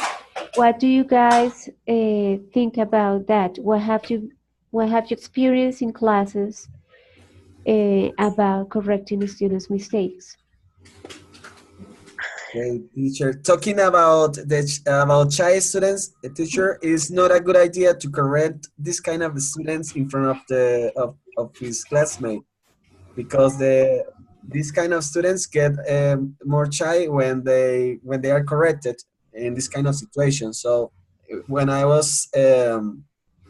what do you guys think about that? What have you experienced in classes about correcting students' mistakes? Okay, teacher. Talking about about shy students, a teacher is not a good idea to correct this kind of students in front of of his classmate, because these kind of students get more shy when they are corrected in this kind of situation. So when I was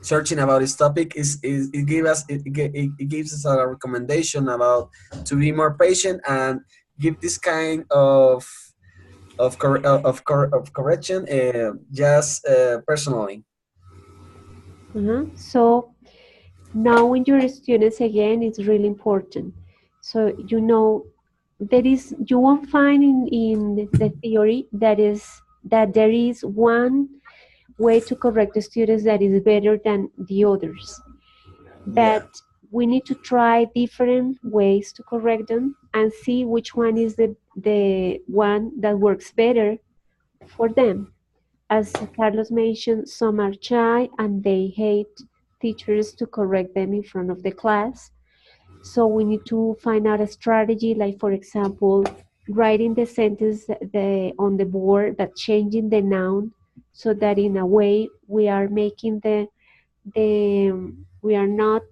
searching about this topic, it gave us it gives us a recommendation about to be more patient and give this kind of correction just personally. So knowing your students again is really important. So you know you won't find in the theory that there is one way to correct the students that is better than the others. Yeah. But we need to try different ways to correct them, and see which one is the one that works better for them. As Carlos mentioned, some are shy and they hate teachers to correct them in front of the class. So we need to find out a strategy, like for example, writing the sentence on the board, that changing the noun, so that in a way we are making we are not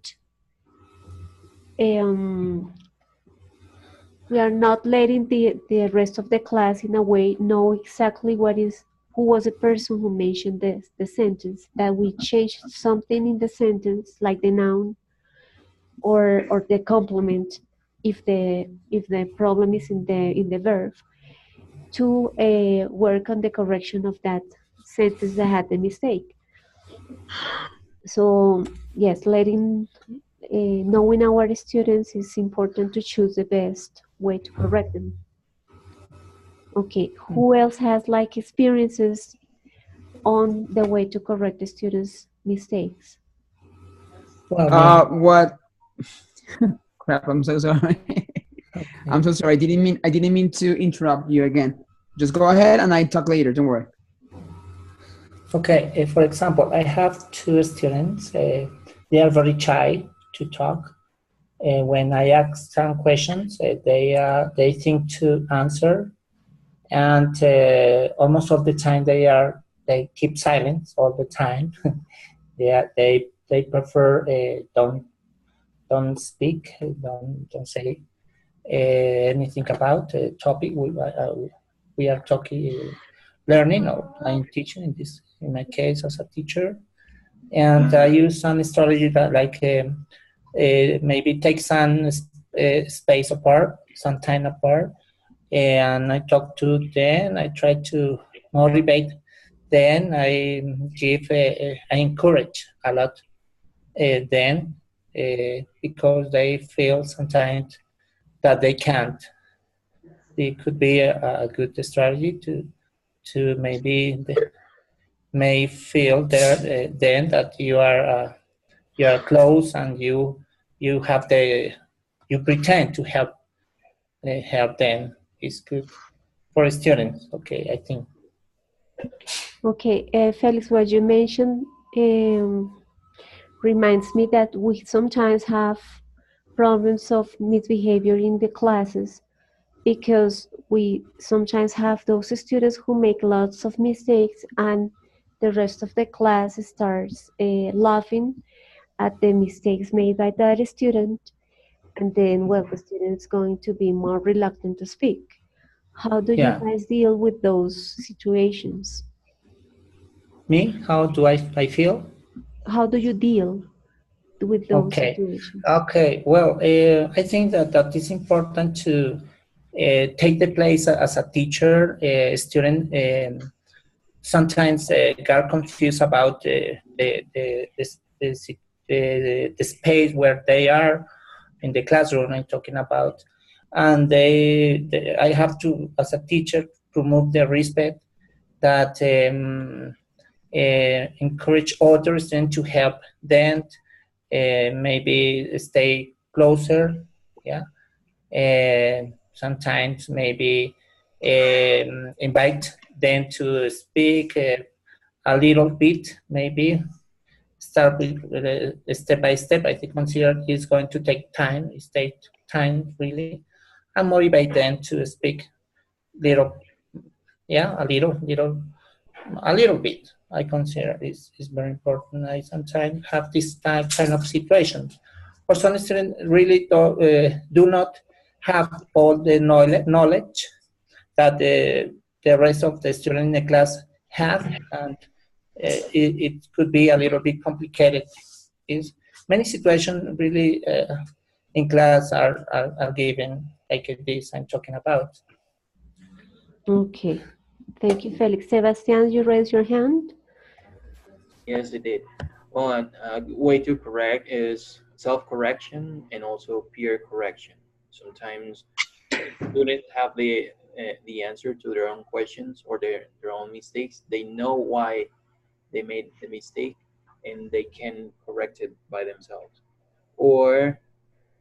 um, we are not letting the rest of the class in a way know exactly who was the person who mentioned the sentence, that we changed something in the sentence, like the noun or the complement, if the problem is in the verb, to work on the correction of that sentence that had the mistake. So yes, knowing our students is important to choose the best way to correct them. Okay, who else has like experiences on the way to correct the students' mistakes? Well, me. What? Crap! I'm so sorry. I'm Okay. so sorry. I didn't mean to interrupt you again. Just go ahead and I talk later. Don't worry. Okay. For example, I have two students. They are very shy to talk. When I ask some questions, they think to answer, and almost all the time they keep silence all the time. They prefer don't speak, don't say anything about the topic we are talking, learning, or I'm teaching in my case as a teacher. And I use some strategy that maybe take some space apart, some time apart, and I talk to them. I try to motivate them. I encourage a lot them because they feel sometimes that they can't. It could be a good strategy to maybe may feel there then that you are close, and you have you pretend to help them. Is good for students. Okay, I think. Okay, Felix, what you mentioned reminds me that we sometimes have problems of misbehavior in the classes because we sometimes have those students who make lots of mistakes, and the rest of the class starts laughing at the mistakes made by that student, and then, well, the student is going to be more reluctant to speak. How do you Yeah, guys deal with those situations? me. How do I feel? How do you deal with those Okay, situations? okay. Well, I think that is important to take the place as a teacher. Student sometimes got confused about the space where they are in the classroom I'm talking about, and I have to, as a teacher, promote the respect that encourage others then to help them, maybe stay closer, yeah. Sometimes maybe invite them to speak a little bit, maybe start with step by step. I think consider it's going to take time. It takes time really, and motivate them to speak little, yeah, a little bit. I consider is very important. I sometimes have this kind of situations, or some students really do not have all the knowledge that the rest of the students in the class have, and it could be a little bit complicated. Is many situations really in class are given like this I'm talking about. Okay, thank you, Felix. Sebastian, you raise your hand. Yes, it did. Well, a way to correct is self-correction and also peer correction. Sometimes students have the answer to their own questions or their own mistakes. They know why they made the mistake, and they can correct it by themselves. Or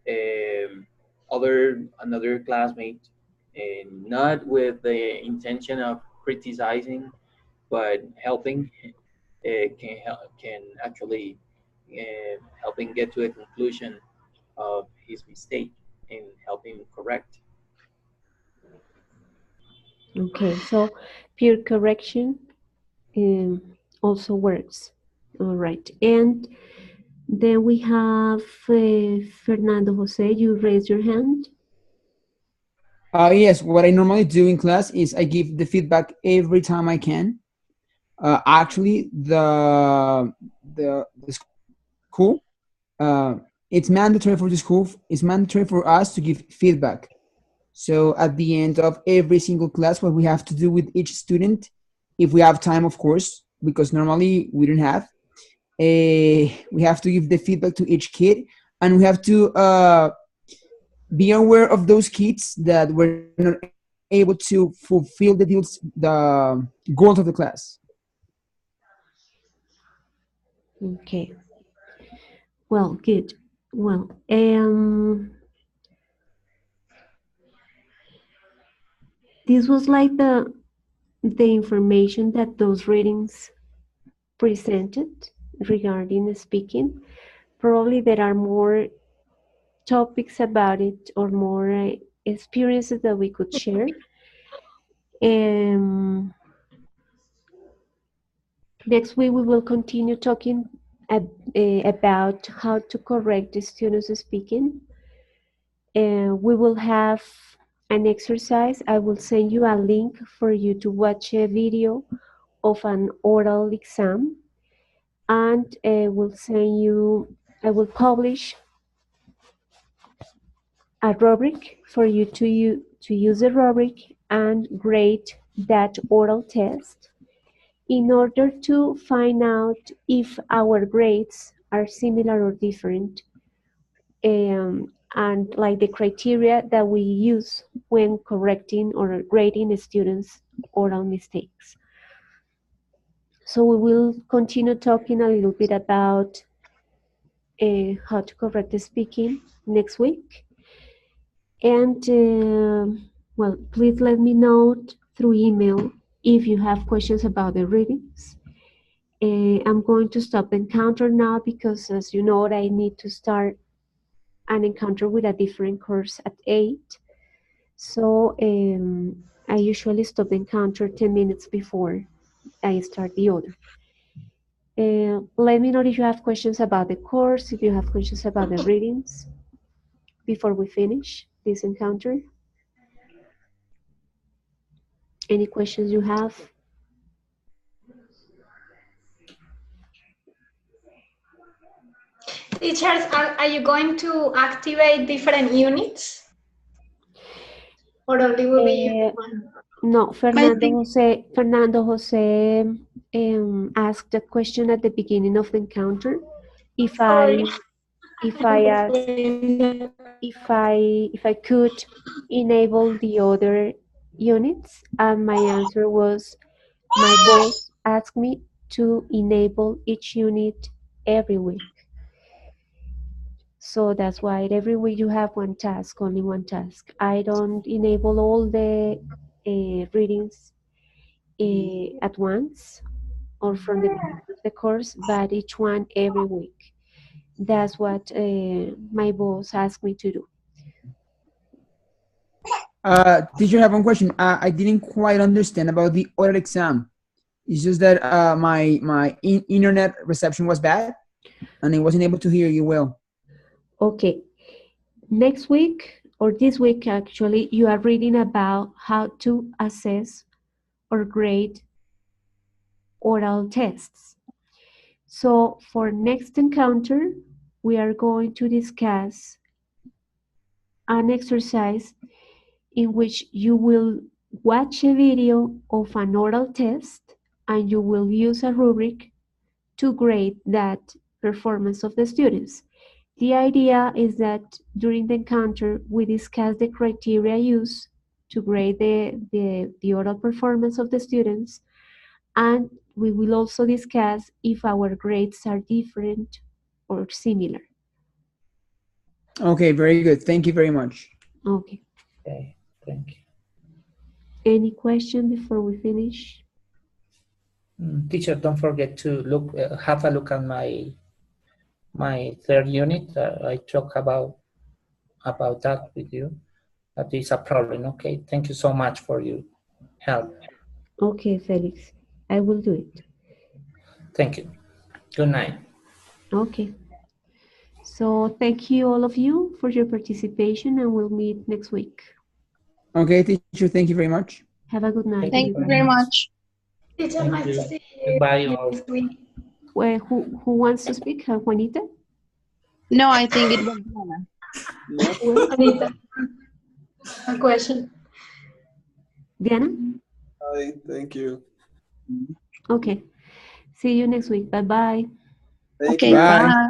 um, another classmate, and not with the intention of criticizing, but helping, can actually helping get to a conclusion of his mistake and help him correct. Okay, so peer correction um, also works. All right, and then we have Fernando Jose. You raise your hand. Yes, what I normally do in class is I give the feedback every time I can. Actually, the school, it's mandatory for the school. It's mandatory for us to give feedback. So at the end of every single class, what we have to do with each student, if we have time, of course, because normally we don't have, we have to give the feedback to each kid, and we have to be aware of those kids that were not able to fulfill the goals of the class. Okay, well, good. Well, this was like the information that those readings presented regarding speaking. Probably there are more topics about it or more experiences that we could share. Um, Next week we will continue talking about how to correct the students speaking. We will have an exercise. I will send you a link for you to watch a video of an oral exam, and I will publish a rubric for you to use the rubric and grade that oral test in order to find out if our grades are similar or different, and like the criteria that we use when correcting or grading students' oral mistakes. So we will continue talking a little bit about how to correct the speaking next week. And well, please let me know through email if you have questions about the readings. I'm going to stop the encounter now because, as you know, I need to start an encounter with a different course at 8. So I usually stop the encounter 10 minutes before I start the other. Let me know if you have questions about the course, if you have questions about the readings before we finish this encounter. Any questions you have? Teachers, are you going to activate different units? Or only will be one? No, I think Fernando Jose asked a question at the beginning of the encounter. If Sorry. I if I asked if I could enable the other units, and my answer was my boss asked me to enable each unit every week. So that's why every week you have one task, only one task. I don't enable all the readings at once or from the beginning of the course, but each one every week. That's what my boss asked me to do. Teacher, I have one question. I didn't quite understand about the oral exam. It's just that my internet reception was bad, and I wasn't able to hear you well. Okay, next week or this week actually, you are reading about how to assess or grade oral tests. So for next encounter, we are going to discuss an exercise in which you will watch a video of an oral test and you will use a rubric to grade that performance of the students. The idea is that during the encounter, we discuss the criteria used to grade the oral performance of the students, and we will also discuss if our grades are different or similar. Okay, very good. Thank you very much. Okay. Okay, thank you. Any question before we finish? Teacher, don't forget to look, have a look at my third unit. I talk about that with you. That is a problem. Okay, thank you so much for your help. Okay, Felix, I will do it. Thank you. Good night. Okay. So thank you all of you for your participation, and we'll meet next week. Okay, teacher, thank you very much. Have a good night. Thank you very much. Teacher, Thank might you. see Goodbye, you all. next week. Well, who wants to speak? Juanita? No, I think it was Diana. Well, Anita, a question. Diana? Hi, thank you. Okay. See you next week. Bye-bye. Thank Okay, you. Bye.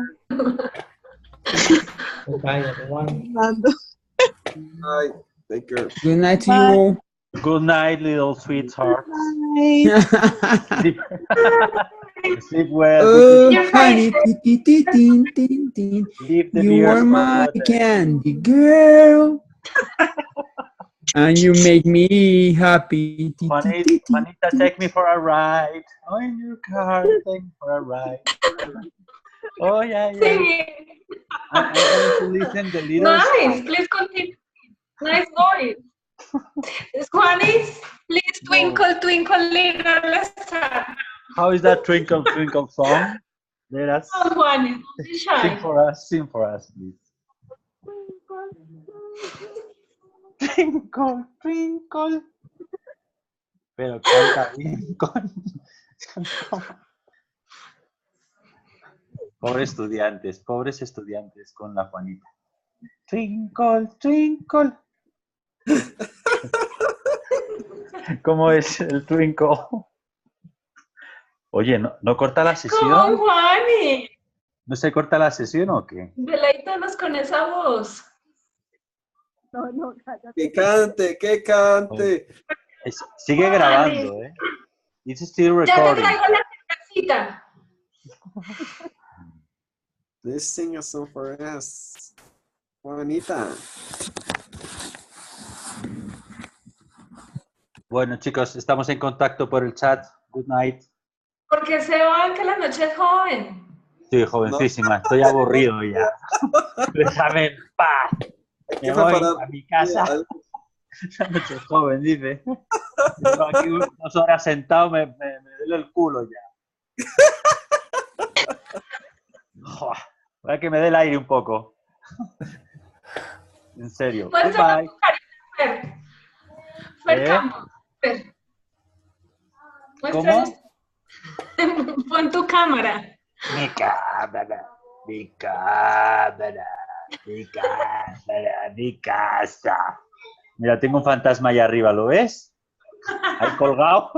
Goodbye, everyone. Bye. Take care. Good night to you Bye. all. Good night, little sweethearts. Bye. Sleep, sleep well. Oh, Your honey, face. tin. Leave the You beers are for my later. candy girl, and you make me happy. Juanita, take me for a ride. Oh, in your car, take me for a ride. Oh, yeah. Singing. I'm going to listen the little Nice. song. Please continue. Nice voice. Juanis, please twinkle, twinkle, little star. How is that Twinkle Twinkle song? Let us Come, Juanis, don't be sing shy. for us, please. Twinkle, twinkle. Pero canta bien con... pobres estudiantes con la Juanita. Twinkle, twinkle. ¿Cómo es el twinkle? Oye, ¿no corta la Come, sesión? Juani. ¿No se corta la sesión o qué? Deleítanos con esa voz. Que cante, que cante. Sigue Juani. grabando, ¿eh? It's still Ya te recording. traigo la cervecita. Let's sing a song for us. Juanita. Bueno, chicos, estamos en contacto por el chat. Good night. Porque se van que la noche es joven. Sí, jovencísima, estoy aburrido ya. Déjame en paz. Hay Me que voy preparar a mi casa. La noche es joven, dice. Llevo aquí 2 horas sentado, me duele el culo ya. Joder, voy a que me dé el aire un poco. En serio. Muéstrame Goodbye. tu carita, Fer. Fer Campos. Fer. Muéstranos. Pon tu cámara. Mi cámara, mi cámara, mi cámara, mi casa. Mira, tengo un fantasma allá arriba, ¿lo ves? Ahí colgado.